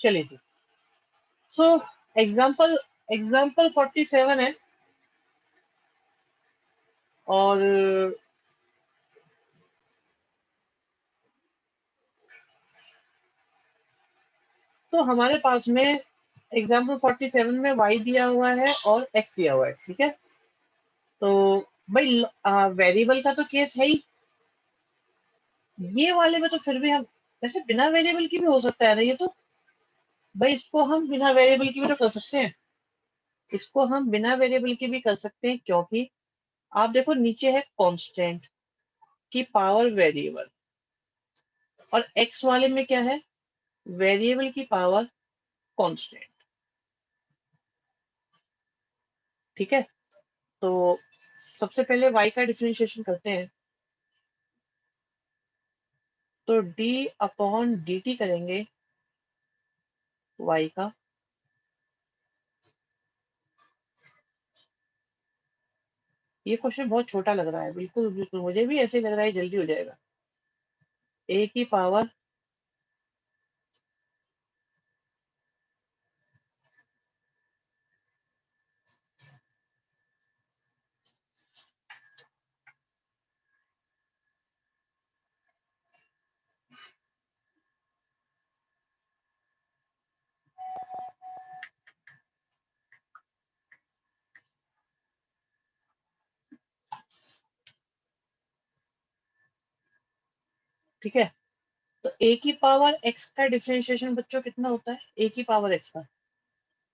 चलिए जी। So example example 47 है और तो हमारे पास में एग्जाम्पल 47 में y दिया हुआ है और x दिया हुआ है। ठीक है, तो भाई वेरिएबल का तो केस है ही, ये वाले में तो फिर भी हम वैसे बिना वेरिएबल की भी हो सकता है ना ये तो। भाई इसको हम बिना वेरिएबल की भी तो कर सकते हैं, इसको हम बिना वेरिएबल की भी कर सकते हैं, क्योंकि आप देखो नीचे है कांस्टेंट की पावर वेरिएबल और x वाले में क्या है, वेरिएबल की पावर कांस्टेंट। ठीक है, तो सबसे पहले y का डिफरेंशिएशन करते हैं, तो d अपॉन dt करेंगे y का। ये क्वेश्चन बहुत छोटा लग रहा है, बिल्कुल बिल्कुल मुझे भी ऐसे लग रहा है जल्दी हो जाएगा। a की पावर ठीक है, तो a की पावर x का डिफरेंशिएशन बच्चों कितना होता है, a की पावर x का,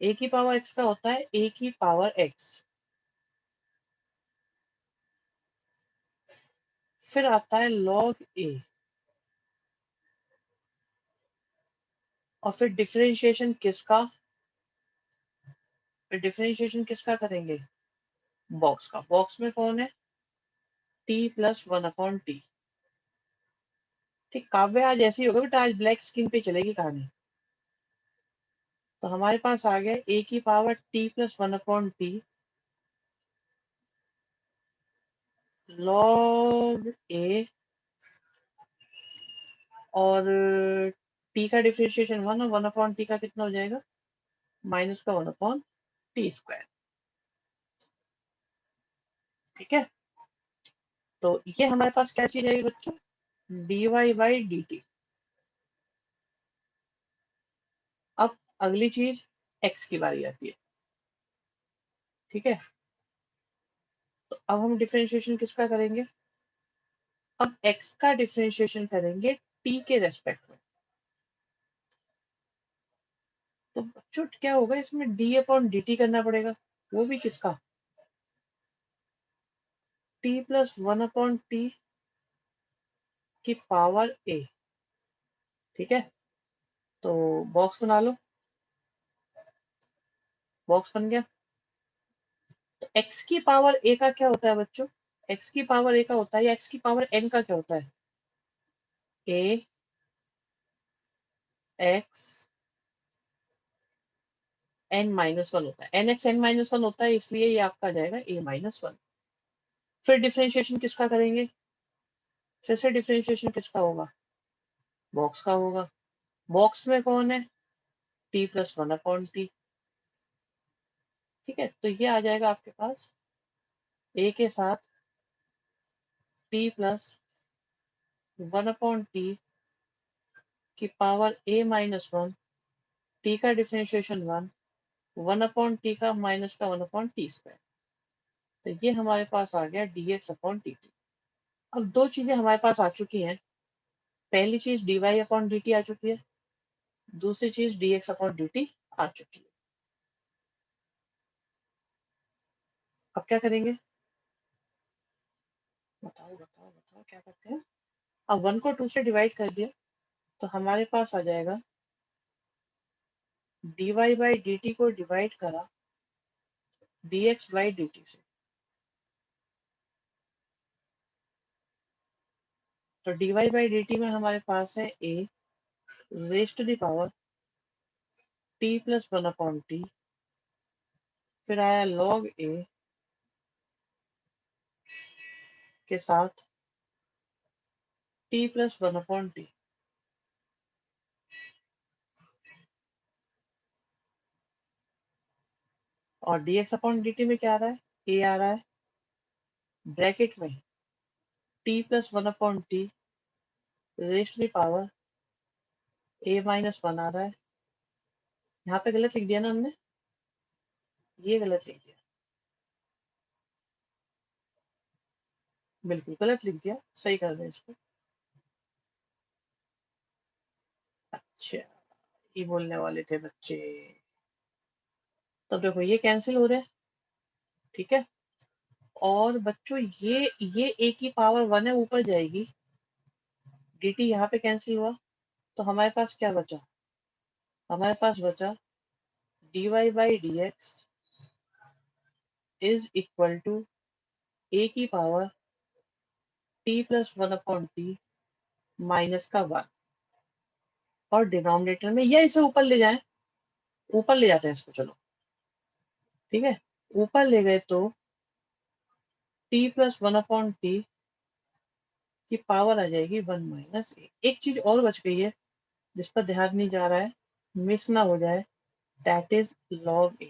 a की पावर x का होता है a की पावर x, फिर आता है log a, और फिर डिफरेंशिएशन किसका, फिर डिफरेंशिएशन किसका करेंगे, बॉक्स का। बॉक्स में कौन है, t प्लस 1/t। ठीक, काव्य आज ऐसी होगा बेटा, आज ब्लैक स्क्रीन पे चलेगी कहानी। तो हमारे पास आ गया a की power t plus 1/t log a, और t का डिफरेंशिएशन 1 और 1/t का कितना हो जाएगा, माइनस का 1/t²। ठीक है, तो ये हमारे पास क्या चीज आएगी बच्चों, dy/dt। अब अगली चीज x की बारी आती है। ठीक है, तो अब हम डिफरेंशिएशन किसका करेंगे, अब x का डिफरेंशिएशन करेंगे t के रेस्पेक्ट में। तो बच्चों क्या होगा इसमें, d/dt करना पड़ेगा, वो भी किसका, t प्लस 1/t की पावर a। ठीक है, तो बॉक्स बना लो, बॉक्स बन गया। तो x की पावर a का क्या होता है बच्चों, x की पावर a का होता है, या x की पावर n का क्या होता है, a x n-1 होता है, nx n-1 होता है, इसलिए ये आपका आ जाएगा a-1। फिर डिफरेंशिएशन किसका करेंगे, फिर से डिफरेंशिएशन किसका होगा, बॉक्स का होगा। बॉक्स में कौन है, t प्लस 1/t। ठीक है, तो ये आ जाएगा आपके पास a के साथ t प्लस 1/t की पावर a-1, t का डिफरेंशिएशन 1, 1/t का माइनस का 1/t²। तो ये हमारे पास आ गया dx/dt। अब दो चीजें हमारे पास आ चुकी हैं, पहली चीज dy/dt आ चुकी है, दूसरी चीज dx/dt आ चुकी है। अब क्या करेंगे, बताओ बताओ बताओ क्या करते हैं। अब 1 को 2 से डिवाइड कर दिया, तो हमारे पास आ जाएगा dy/dt को डिवाइड करा dx/dt से। तो dy/dt में हमारे पास है a raise to the power t plus 1/t, फिर आया log a के साथ t प्लस 1/t। और dx अपॉन dt में क्या आ रहा है, a आ रहा है, ब्रैकेट में t plus one upon t raised to the power a minus one आ रहा है। यहाँ पे गलत लिख दिया ना हमने, ये गलत लिख दिया, बिल्कुल गलत लिख दिया, सही कर दें इसको। अच्छा, ये बोलने वाले थे बच्चे। तो देखो ये कैंसिल हो रहा है, ठीक है। और बच्चों ये a की पावर वन है, ऊपर जाएगी, dt यहाँ पे कैंसिल हुआ, तो हमारे पास क्या बचा, हमारे पास बचा dy by d x is equal to a की power t plus one upon t minus का वन, और डिनोमिनेटर में या इसे ऊपर ले जाएं, ऊपर ले जाते हैं इसको, चलो ठीक है, ऊपर ले गए तो t plus one upon t की पावर आ जाएगी वन माइनस ए। एक चीज और बच गई है जिस पर ध्यान नहीं जा रहा है, मिस ना हो जाए, that is log a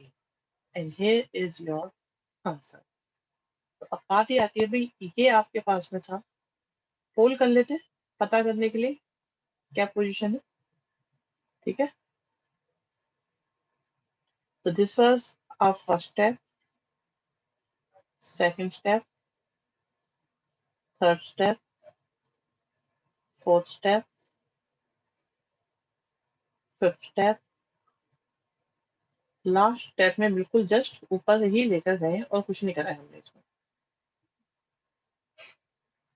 and here is your answer. तो अब बात ये आती है भाई, ये आपके पास में था, पोल कर लेते हैं पता करने के लिए क्या पोजीशन है, ठीक है। तो this was our first step, second step, third step, fourth step, fifth step, last step में बिल्कुल जस्ट ऊपर ही लेकर गए और कुछ नहीं करा है हमने इसमें,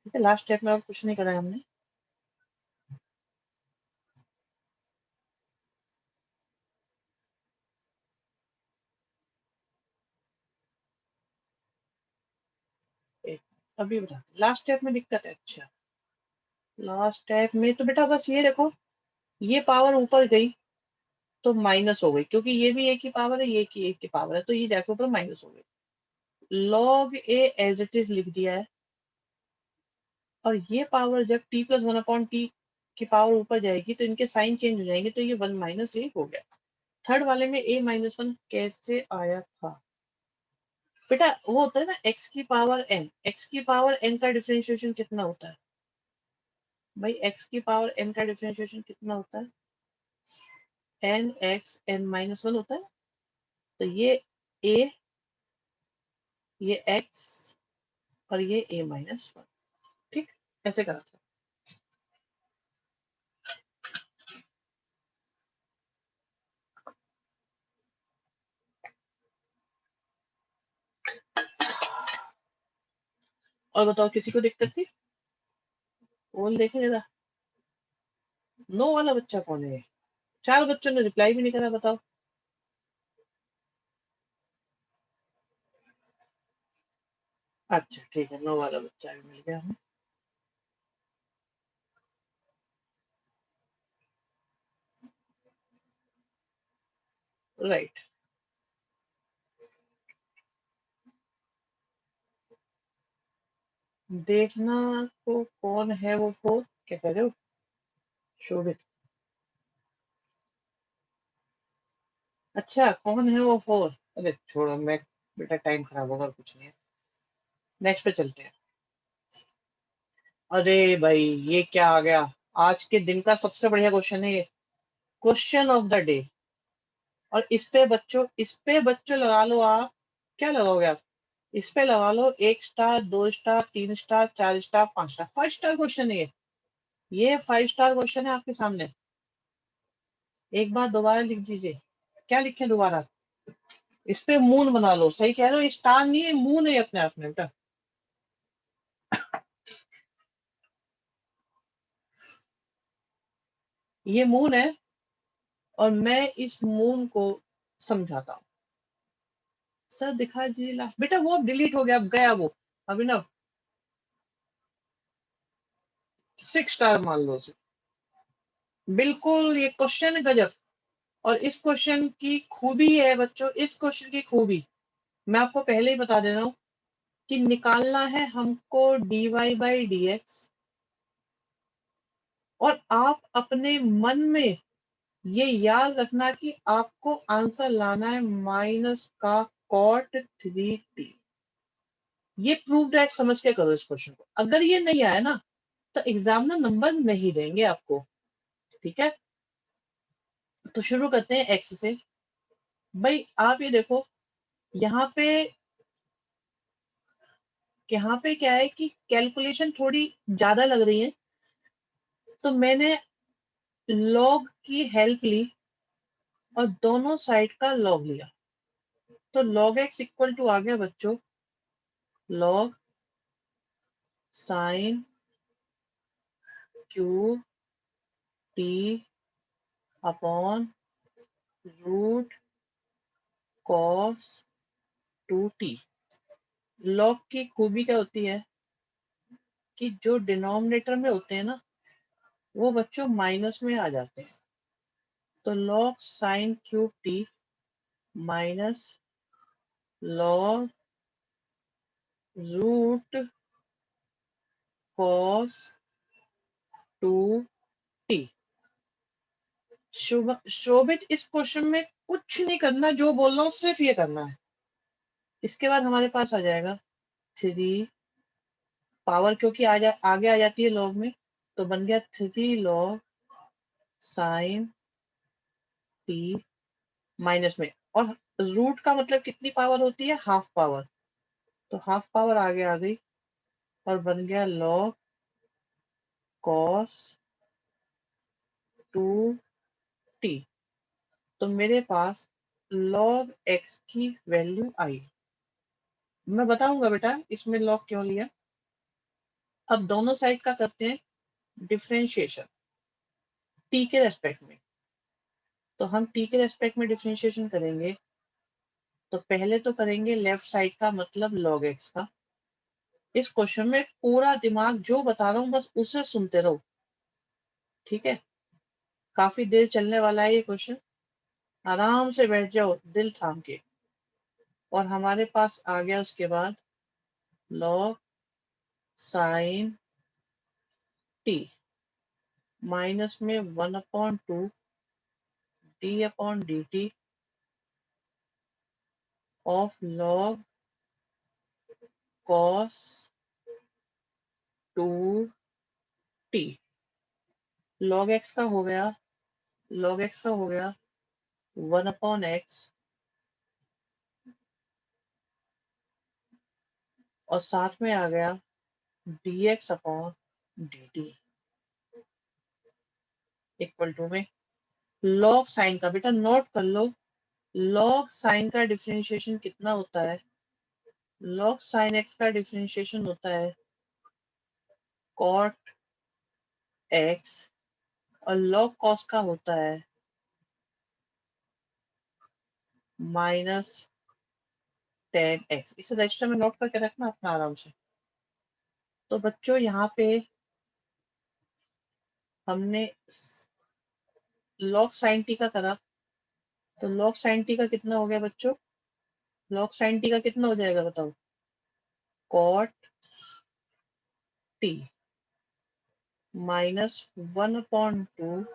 ठीक है। लास्ट स्टेप में और कुछ नहीं करा है हमने। एक अभी बता, लास्ट स्टेप में दिक्कत है, अच्छा लास्ट स्टेप में तो बेटा बस ये देखो, ये पावर ऊपर गई तो माइनस हो गई, क्योंकि ये भी एक ही पावर है, ये की एक की पावर है, तो ये जाके ऊपर माइनस हो गई। log a as it is लिख दिया है, और ये पावर जब t plus one upon t की पावर ऊपर जाएगी तो इनके साइन चेंज हो जाएंगे, तो ये वन माइनस ए हो गया। थर्ड वाले में a माइनस वन कैसे आया था बेटा, वो होता है ना x की पावर n, x की पावर n का डिफरेंशिएशन कितना होता है भाई, x की पावर n का डिफरेंशिएशन कितना होता है, n x n minus one होता है। तो ये a, ये x और ये a माइनस वन, ठीक, ऐसे करा था। और बताओ किसी को दिक्कत थी, बोल देखे जरा, नो वाला बच्चा कौन है, चार बच्चों ने रिप्लाई भी नहीं करा, बताओ। अच्छा ठीक है, नो वाला बच्चा भी मिल गया हमें, राइट। देखना को कौन है वो फोर, क्या कह रहे हो शोभित, अच्छा कौन है वो फोर, अरे छोड़ो, मैं बेटा टाइम खराब होगा, कुछ नहीं है, नेक्स्ट पे चलते हैं। अरे भाई ये क्या आ गया, आज के दिन का सबसे बढ़िया क्वेश्चन है ये, क्वेश्चन ऑफ द डे। और इस पे बच्चों लगा लो आप, क्या लगाओगे आप, इस पे लगा लो एक स्टार, दो स्टार, तीन स्टार, चार स्टार, पांच स्टार, फाइव स्टार क्वेश्चन है ये फाइव स्टार क्वेश्चन है आपके सामने। एक बार दोबारा लिख दीजिए, क्या लिखे दोबारा, इस पे मून बना लो, सही कह रहे हो, स्टार नहीं है, मून है अपने आप में बेटा, ये मून है, और मैं इस मून को समझाता हूँ। सर दिखा दीजिए लास्ट, बेटा वो अब डिलीट हो गया, अब गया वो, अभिनव सिक्स स्टार मान लो उसे, बिल्कुल ये क्वेश्चन गजब। और इस क्वेश्चन की खूबी है बच्चों, इस क्वेश्चन की खूबी मैं आपको पहले ही बता दे रहा हूँ, कि निकालना है हमको dy बाई डी एक्स, और आप अपने मन में ये याद रखना कि आपको आंसर लाना है माइनस का cot 3t। ये प्रूव दैट समझ के करो इस क्वेश्चन को। अगर ये नहीं आया ना तो एग्जामिनर नंबर नहीं देंगे आपको, ठीक है। तो शुरू करते हैं एक्स से। भाई आप ये देखो, यहाँ पे क्या है कि कैलकुलेशन थोड़ी ज्यादा लग रही है, तो मैंने लॉग की हेल्प ली और दोनों साइड का लॉग लिया। तो log x इक्वल टू आ गया बच्चों log sine cube t upon root cos 2t। log की खूबी क्या होती है कि जो डिनोमिनेटर में होते हैं ना वो बच्चों माइनस में आ जाते हैं। तो log sine cube t minus log root cos 2t। Shobhit इस क्वेश्चन में कुछ नहीं करना, जो बोल रहा हूँ सिर्फ ये करना है। इसके बाद हमारे पास आ जाएगा 3 पावर, क्योंकि आगे आ जाती है लॉग में, तो बन गया 3 log साइन टी माइनस में, और रूट का मतलब कितनी पावर होती है, हाफ पावर। तो हाफ पावर आगे आ गई और बन गया log cos 2t। तो मेरे पास log x की वैल्यू आई। मैं बताऊंगा बेटा इसमें log क्यों लिया। अब दोनों साइड का करते हैं डिफरेंशिएशन t के रेस्पेक्ट में। तो हम t के रेस्पेक्ट में डिफरेंशिएशन करेंगे, तो पहले तो करेंगे लेफ्ट साइड का मतलब log x का। इस क्वेश्चन में पूरा दिमाग जो बता रहा हूँ बस उसे सुनते रहो, ठीक है। काफी देर चलने वाला है ये क्वेश्चन, आराम से बैठ जाओ दिल थाम के। और हमारे पास आ गया उसके बाद log साइन t माइनस में 1/2 d upon dt of log cos 2t। log x का हो गया, log x का हो गया 1/x, और साथ में आ गया dx upon dt equal to में log साइन का, बेटा नोट कर लो, log साइन का डिफरेंशिएशन कितना होता है, log साइन x का डिफरेंशिएशन होता है cot x, और log cos का होता है माइनस टेन एक्स। इसे रजिस्टर में नोट करके रखना अपना आराम से। तो बच्चों यहाँ पे हमने log साइन टी का करा, तो log साइन टी का कितना हो गया बच्चों, log साइन टी का कितना हो जाएगा बताओ, cot टी माइनस 1/2,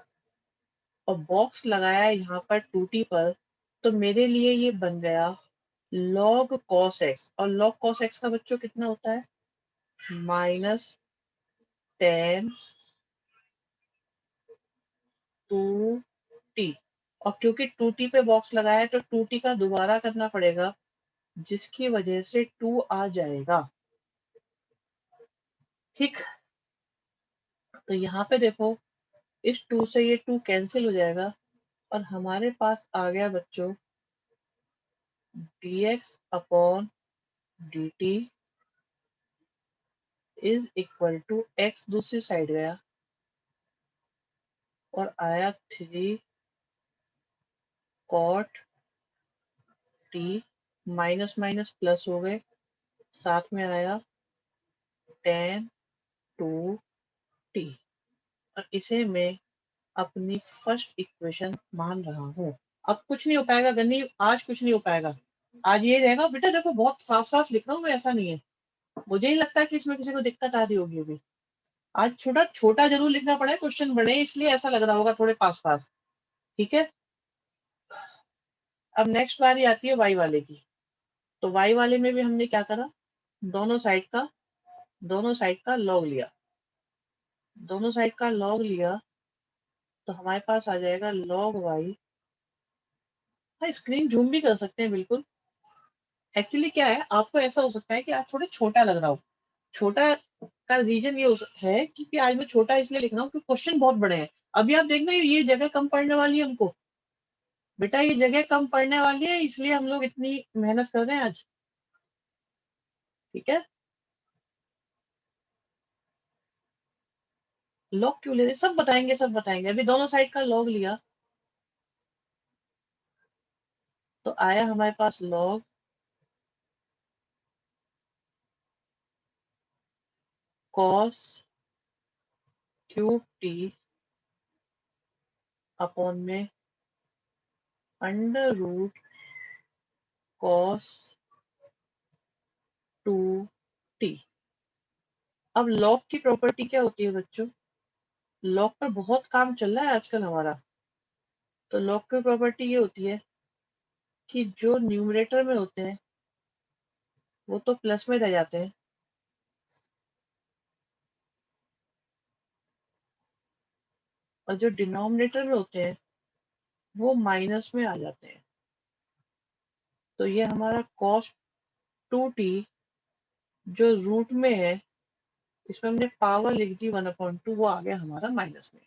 और बॉक्स लगाया यहाँ पर 2t पर, तो मेरे लिए ये बन गया log cos x, और log cos x का बच्चों कितना होता है माइनस 10 2t। और क्योंकि 2t पे बॉक्स लगाया है तो 2t का दोबारा करना पड़ेगा, जिसकी वजह से 2 आ जाएगा, ठीक। तो यहाँ पे देखो इस 2 से ये 2 कैंसिल हो जाएगा, और हमारे पास आ गया बच्चों dx upon dt is equal to x, दूसरी साइड गया और आया 3 cot t, minus minus plus हो गए, साथ में आया tan 2t, और इसे मैं अपनी फर्स्ट इक्वेशन मान रहा हूँ। अब कुछ नहीं हो पाएगा गन्नी, आज कुछ नहीं हो पाएगा। आज ये रहेगा बेटा, देखो बहुत साफ साफ लिख रहा हूँ मैं, ऐसा नहीं है। मुझे ही लगता है कि इसमें किसी को दिक्कत आ रही होगी अभी। आज छोटा छोटा जरूर लिखना पड़ा है, क्वेश्चन बड़े इसलिए ऐसा लग रहा होगा थोड़े पास पास, ठीक है। अब नेक्स्ट बारी आती है वाई वाले की। तो y वाले में भी हमने क्या करा, दोनों साइड का लॉग लिया, दोनों साइड का लॉग लिया, तो हमारे पास आ जाएगा log y। हाँ, स्क्रीन जूम भी कर सकते हैं बिल्कुल। एक्चुअली क्या है, आपको ऐसा हो सकता है कि आज थोड़ा छोटा लग रहा हो। छोटा का रीजन ये है कि आज मैं छोटा इसलिए लिख रहा हूँ कि क्वेश्चन बहुत बड़े हैं। अभी आप देखना ये जगह कम पड़ने वाली है हमको, बेटा ये जगह कम पड़ने वाली है, इसलिए हम लोग इतनी मेहनत कर रहे हैं आज। ठीक है, लॉग क्यों ले रहे हैं? सब बताएंगे, सब बताएंगे। अभी दोनों साइड का लॉग लिया तो आया हमारे पास log cos cube t upon में अंडर रूट कॉस 2t। अब लॉग की प्रॉपर्टी क्या होती है बच्चों? लॉग पर बहुत काम चल रहा है आजकल हमारा। तो लॉग की प्रॉपर्टी ये होती है कि जो न्यूमरेटर में होते हैं वो तो प्लस में रह जाते हैं, और जो डिनोमिनेटर में होते हैं वो माइनस में आ जाते हैं। तो ये हमारा cos 2t जो रूट में है, इसमें हमने पावर लिख दी 1/2, वो आ गया हमारा माइनस में।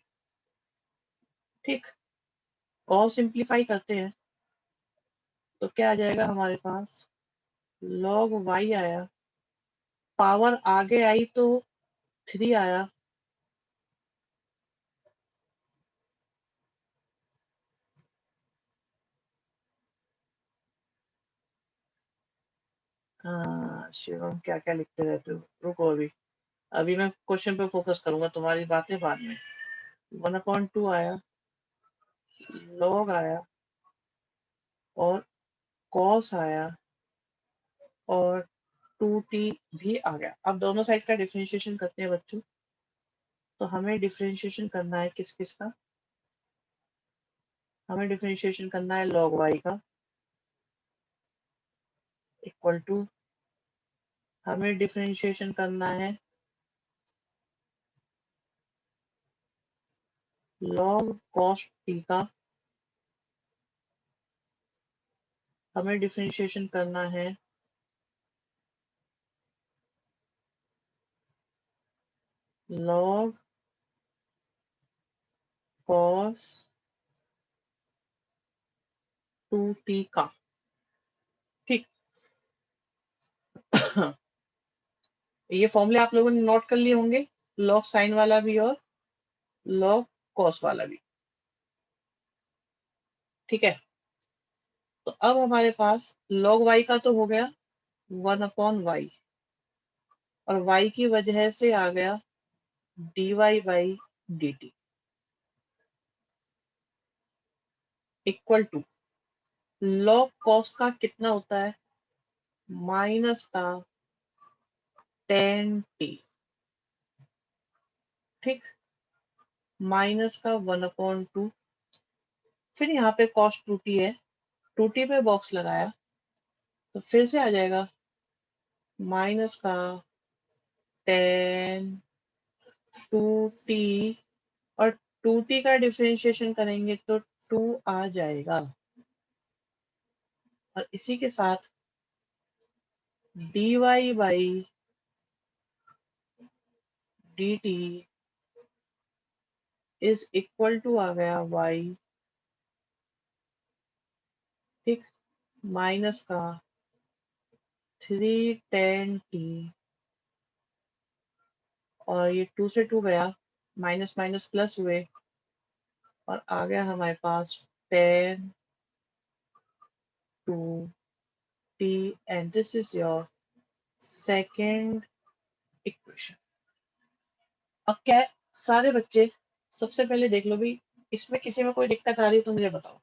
ठीक, और सिंप्लीफाई करते हैं तो क्या आ जाएगा हमारे पास, log y आया, पावर आगे आई तो 3 आया, हाँ शिवम क्या क्या लिखते रहते हो, रुको अभी, अभी मैं क्वेश्चन पे फोकस करूंगा, तुम्हारी बातें बाद में। 1/2 आया, log आया, और cos आया, और 2t भी आ गया। अब दोनों साइड का डिफरेंशिएशन करते हैं बच्चों। तो हमें डिफरेंशिएशन करना है किस किस का, हमें डिफरेंशिएशन करना है log y का, इक्वल टू हमें डिफरेंशिएशन करना है log cos t का, हमें डिफरेंशिएशन करना है log cos 2t का। ठीक ये फॉर्मूले आप लोगों ने नोट कर लिए होंगे, log साइन वाला भी और log cos वाला भी। ठीक है, तो अब हमारे पास log y का तो हो गया 1/y, और y की वजह से आ गया dy by dt, equal to log cos का कितना होता है, माइनस का tan t। ठीक, माइनस का 1/2, फिर यहाँ पे cos 2t है, 2t पे बॉक्स लगाया तो फिर से आ जाएगा माइनस का tan 2t, और 2t का डिफरेंशिएशन करेंगे तो 2 आ जाएगा, और इसी के साथ dy by dt is equal to आ गया y। ठीक, माइनस का 3 tan t, और ये 2 से 2 गया, माइनस माइनस प्लस हुए, और आ गया हमारे पास tan 2t, and this is your second equation. अब क्या है सारे बच्चे, सबसे पहले देख लो भी, इसमें किसी में कोई दिक्कत आ रही है तो मुझे बताओ।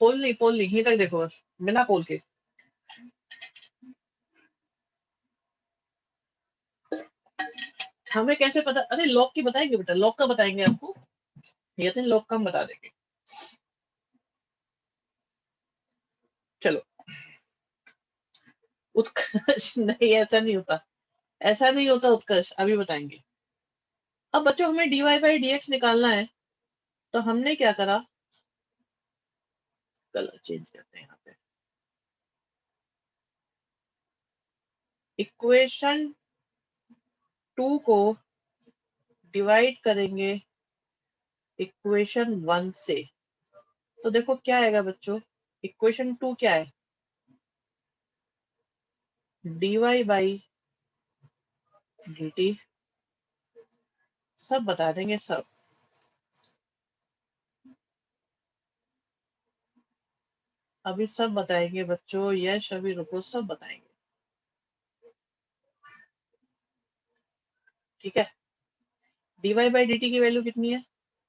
पोल नहीं, पोल नहीं, यहीं तक देखो बस, बिना पोल के। हमें कैसे पता? अरे लॉग की बताएंगे बेटा, लॉग का बताएंगे आपको, ये तो लॉग का हम बता देंगे। चलो, उत्कर्ष नहीं, ऐसा नहीं होता, ऐसा नहीं होता उत्कर्ष, अभी बताएंगे। अब बच्चों हमें dy बाई dx निकालना है, तो हमने क्या करा, कलर चेंज करते हैं यहाँ पे, इक्वेशन 2 को डिवाइड करेंगे इक्वेशन 1 से। तो देखो क्या आएगा बच्चों, इक्वेशन 2 क्या है, dy बाई dt, सब बता देंगे सब। अभी सब बताएंगे बच्चों, यश अभी रुको, सब बताएंगे, ठीक है। dy बाई dt की वैल्यू कितनी है,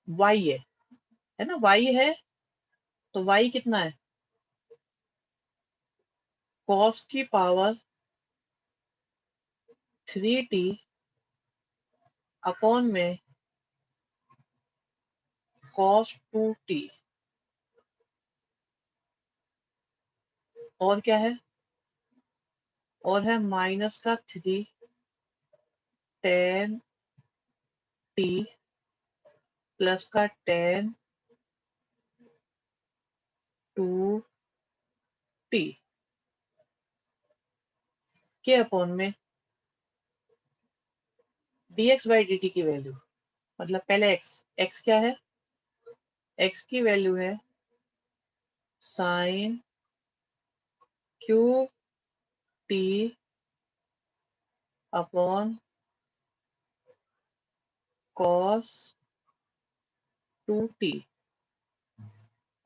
y है ना, y है, तो y कितना है, cos की पावर 3t अपॉन में cos 2t, और क्या है, और है माइनस का 3 tan t प्लस का tan 2t के अपॉन में dx बाई dt की वैल्यू, मतलब पहले x क्या है, x की वैल्यू है sine cube t upon cos 2t,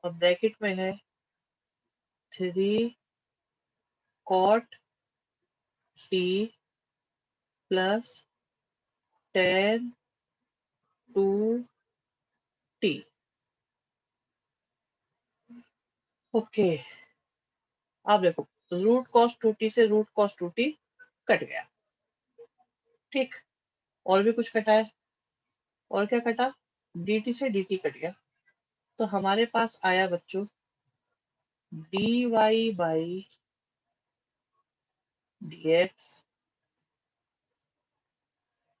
और ब्रैकेट में है 3 cot t plus tan 2t। Okay, अब देखो, रूट कॉस 2t से रूट कॉस 2t कट गया, ठीक, और भी कुछ कटा है, और क्या कटा, dt से dt कट गया, तो हमारे पास आया बच्चों dy by dx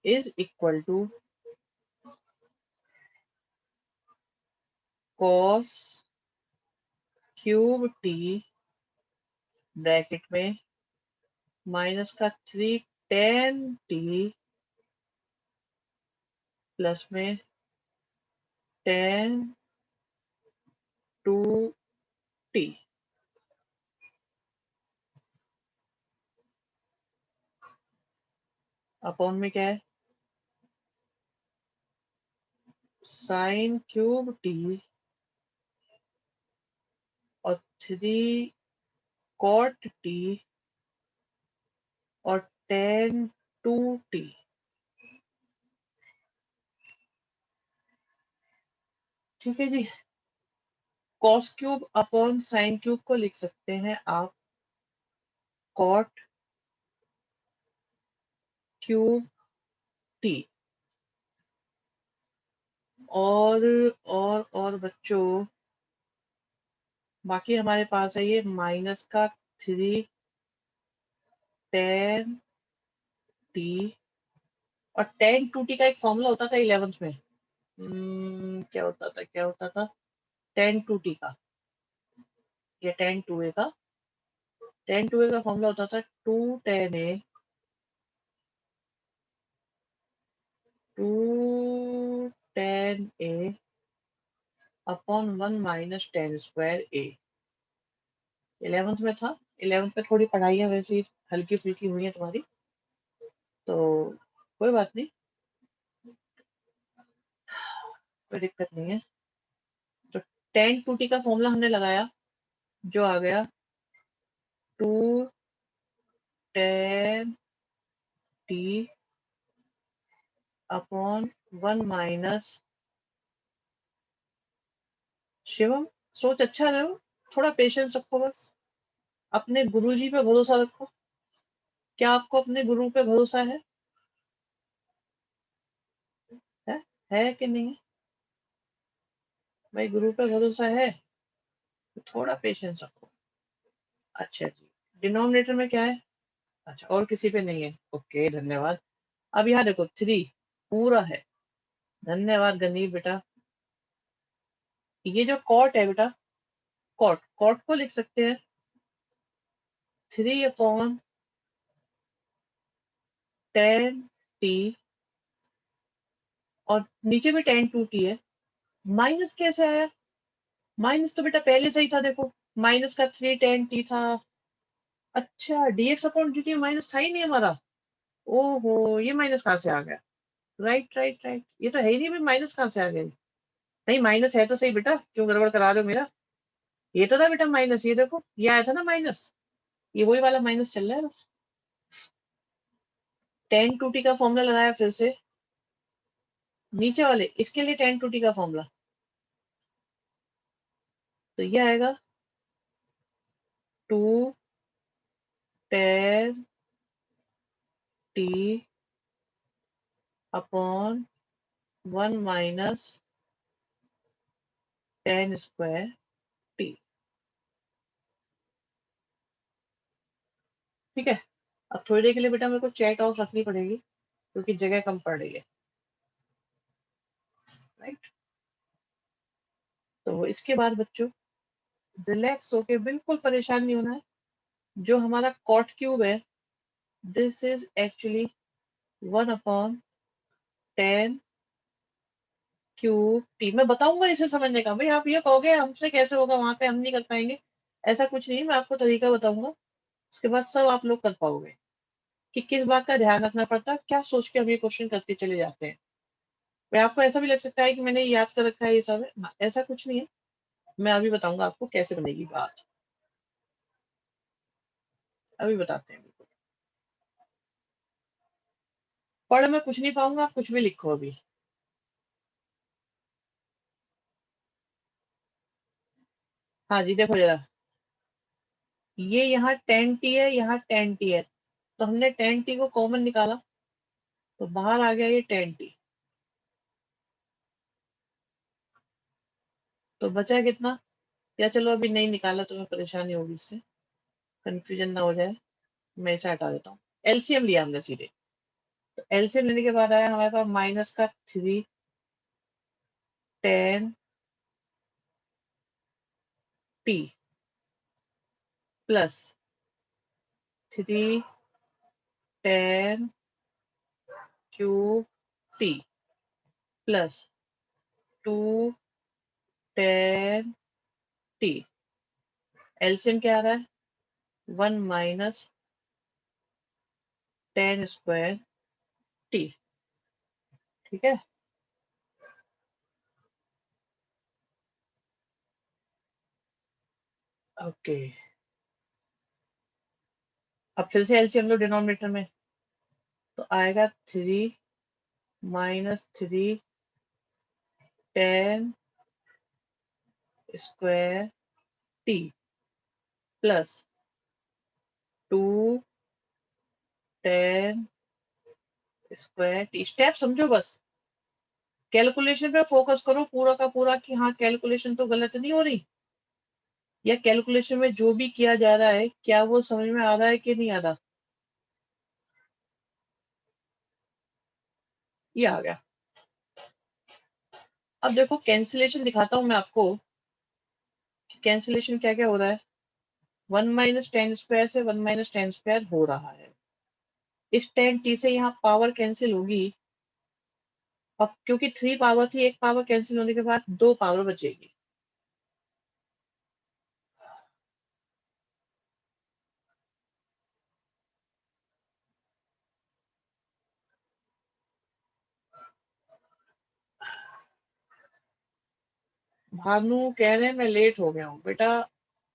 is equal to cos cube t bracket में माइनस का 3 tan t प्लस में tan 2t अपॉन में क्या है, साइन क्यूब t और 3 cot t और tan 2t, ठीक है जी। cos cube upon sine cube को लिख सकते हैं आप cot क्यूब t, और बच्चों बाकी हमारे पास है ये माइनस का 3 tan t, और tan 2t का एक फॉर्मूला होता था 11th में, क्या होता था tan 2t का, या tan 2a का, tan 2a का फॉर्मूला होता था 2 tan a 2 tan a upon 1 minus tan square a, 11th में था। 11th में थोड़ी पढ़ाइयाँ वैसी हल्की फुल्की हुई है तुम्हारी, तो कोई बात नहीं, कोई दिक्कत नहीं है। तो tan 2t का फॉर्मूला हमने लगाया, जो आ गया 2 tan t upon 1 minus, Shivam सोच अच्छा रहे हो, थोड़ा पेशेंस रखो बस, अपने गुरुजी पे भरोसा रखो। क्या आपको अपने गुरु पे भरोसा है, है कि नहीं? भाई गुरु पे भरोसा है तो थोड़ा पेशेंस रखो। अच्छा जी, डिनोमिनेटर में क्या है? अच्छा, और किसी पे नहीं है, ओके धन्यवाद। अब यहाँ देखो 3 पूरा है, धन्यवाद गनीर बेटा। ये जो कॉट है बेटा, कॉट कॉट को लिख सकते हैं 3/10t, और नीचे भी 10/2t है। माइनस कैसे आया? माइनस तो बेटा पहले से ही था, देखो माइनस का 3/10t था। अच्छा, dx/dt माइनस था ही नहीं हमारा। ओहो, ये माइनस कहाँ से आ गया? राइट राइट राइट, ये तो है ही नहीं भाई, माइनस कहाँ से आ गया? नहीं माइनस है तो सही बेटा, क्यों गड़बड़ करा रहे हो मेरा? ये तो था बेटा माइनस, ये देखो ये आया था ना माइनस, ये वही वाला माइनस चल रहा है बस। 10/2t का फॉर्मूला लगाया फिर से, नीचे वाले इसके लिए 10/2t का फॉर्मूला, तो ये आएगा 2/10t अपॉन 1 माइनस 10^2t। ठीक है, अब थोड़ी देर के लिए बेटा मेरे को चैट ऑफ रखनी पड़ेगी क्योंकि जगह कम पड़ रही है, राइट। तो इसके बाद बच्चों रिलैक्स होके, बिल्कुल परेशान नहीं होना है। जो हमारा कॉट क्यूब है, this is actually 1/10 cube T. मैं बताऊंगा इसे समझने का, भाई आप ये कहोगे हमसे कैसे होगा, वहां पे हम नहीं कर पाएंगे। ऐसा कुछ नहीं, मैं आपको तरीका बताऊंगा, उसके बाद सब आप लोग कर पाओगे कि किस बात का ध्यान रखना पड़ता है, क्या सोच के हम ये क्वेश्चन करते चले जाते हैं। भाई आपको ऐसा भी लग सकता है कि मैंने याद कर रखा है ये सब है, ऐसा कुछ नहीं है। मैं अभी बताऊंगा आपको कैसे बनेगी बात, अभी बताते हैं बिल्कुल। पढ़ मैं कुछ नहीं पाऊंगा, आप कुछ भी लिखो अभी। हाँ जी, देखो जरा, ये यहाँ 10t है, यहाँ 10t है, तो हमने 10t को कॉमन निकाला तो बाहर आ गया ये 10t, तो बचा कितना? या चलो अभी नहीं निकाला, तुम्हें परेशानी होगी इससे, कंफ्यूजन ना हो जाए, मैं इसे हटा देता हूँ। एलसीएम लिया हमने सीधे, तो एलसीएम लेने के बाद आया हमारे पास माइनस का 3/10t plus 3/10 cube T plus 2/10t। LCM क्या आ रहा है? 1 माइनस 10^2t। ठीक है, ओके। अब फिर से एलसीएम लो डिनोमिनेटर में, तो आएगा 3 minus 3/10 square T plus 2/10 square T. Step समझो बस, कैलकुलेशन पे फोकस करो पूरा का पूरा कि हाँ कैलकुलेशन तो गलत नहीं हो रही, या कैलकुलेशन में जो भी किया जा रहा है क्या वो समझ में आ रहा है कि नहीं आ रहा। ये आ गया। अब देखो कैंसिलेशन दिखाता हूं मैं आपको, कैंसिलेशन क्या क्या हो रहा है। 1 माइनस 10 स्क्वायर से 1 माइनस 10 स्क्वायर हो रहा है, इस 10t से यहाँ पावर कैंसिल होगी। अब क्योंकि 3 पावर थी, एक पावर कैंसिल होने के बाद 2 पावर बचेगी। भानु कह रहे हैं मैं लेट हो गया हूँ बेटा,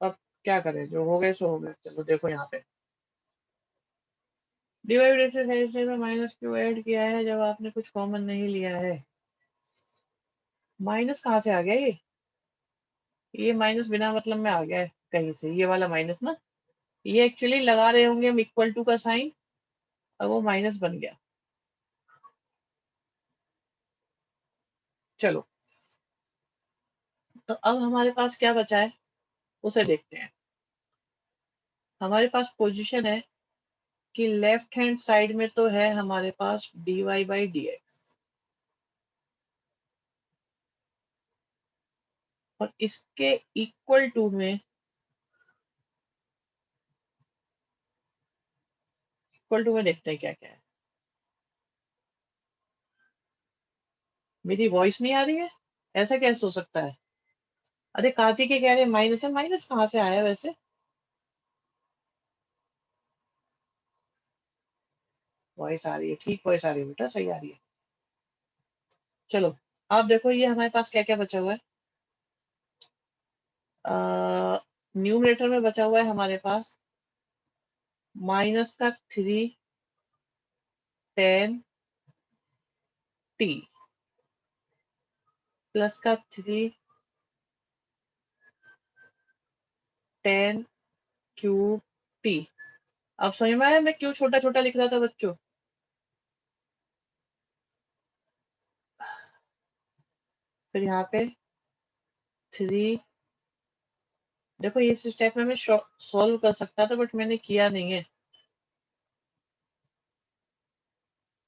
अब क्या करें, जो हो गए सो हो गए। चलो देखो यहाँ पे डिवाइड से में माइनस क्यों ऐड किया है जब आपने कुछ कॉमन नहीं लिया है? माइनस कहाँ से आ गया ये? ये माइनस बिना मतलब में आ गया है कहीं से, ये वाला माइनस ना, ये एक्चुअली लगा रहे होंगे हम इक्वल टू का साइन, और वो माइनस बन गया। चलो, तो अब हमारे पास क्या बचा है उसे देखते हैं। हमारे पास पोजीशन है कि लेफ्ट हैंड साइड में तो है हमारे पास dy/dx, और इसके इक्वल टू में देखते हैं क्या क्या है। मेरी वॉइस नहीं आ रही है, ऐसा कैसे हो सकता है? अरे कार्तिक के कह रहे माइनस है, माइनस कहाँ से आया वैसे? वॉइस आ रही है, ठीक वॉइस आ रही है बेटा, सही आ रही है। चलो, आप देखो ये हमारे पास क्या क्या बचा हुआ है। न्यूमरेटर में बचा हुआ है हमारे पास -3 tan t प्लस का 3 tan³ t। अब समझ में आया मैं क्यों छोटा छोटा लिख रहा था बच्चों? फिर यहाँ पे 3, देखो ये इस स्टेप में मैं सॉल्व कर सकता था बट मैंने किया नहीं है,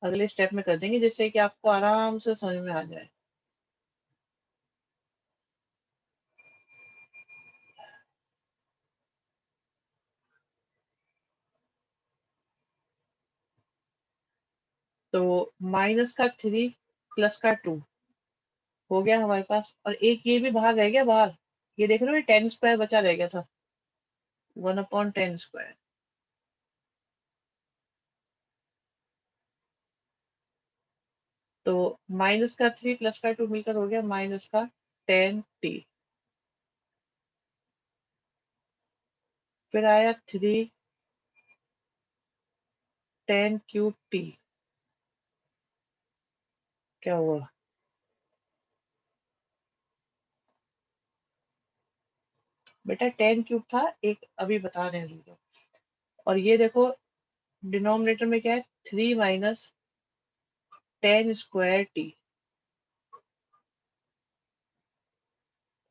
अगले स्टेप में कर देंगे जिससे कि आपको आराम से समझ में आ जाए। तो -3 प्लस का 2 हो गया हमारे पास, और एक ये भी बाहर रह गया बाहर, ये देख रहे हो, ये 10² बचा रह गया था, 1/10²। तो -3 प्लस का 2 मिलकर हो गया -10t। फिर आया 3 tan³ t। क्या हुआ? बेटा 10³ था, एक अभी बता रहे हैं रुको। और ये देखो डिनोमिनेटर में क्या है, 3 - 10² t।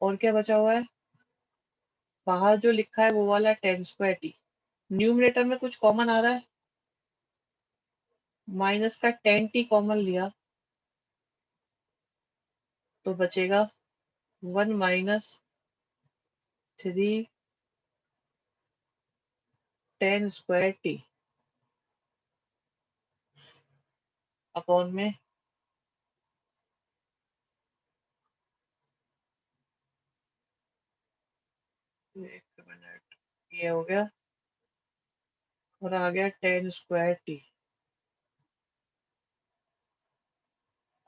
और क्या बचा हुआ है? बाहर जो लिखा है वो वाला 10²t। न्यूमरेटर में कुछ कॉमन आ रहा है, माइनस का 10t कॉमन लिया तो बचेगा 1 - 3 tan² t अपॉन में एक मिनट, ये हो गया, और आ गया 10²t।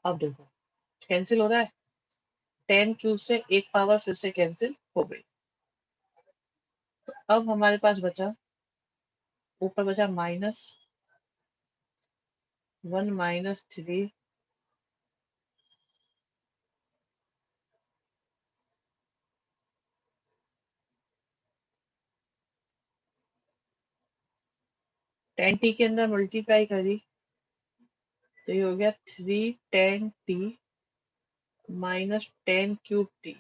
अब देखो कैंसिल हो रहा है, 10³ से एक पावर फिर से कैंसिल हो गई। तो अब हमारे पास बचा, ऊपर बचा -1 - 3 10t के अंदर मल्टीप्लाई करी तो ये हो गया 3 tan t -10³ t।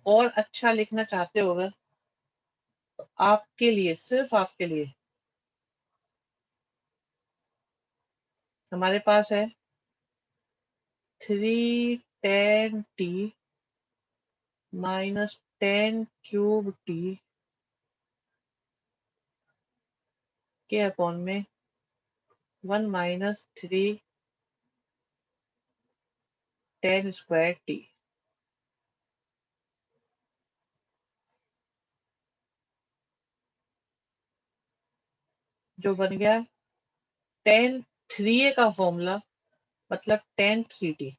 और अच्छा लिखना चाहते हो अगर, तो आपके लिए, सिर्फ आपके लिए हमारे पास है 3 tan t -10³ t के अपॉन में 1 - 3 tan²t, जो बन गया 10 3a का फॉर्मूला, मतलब tan3t।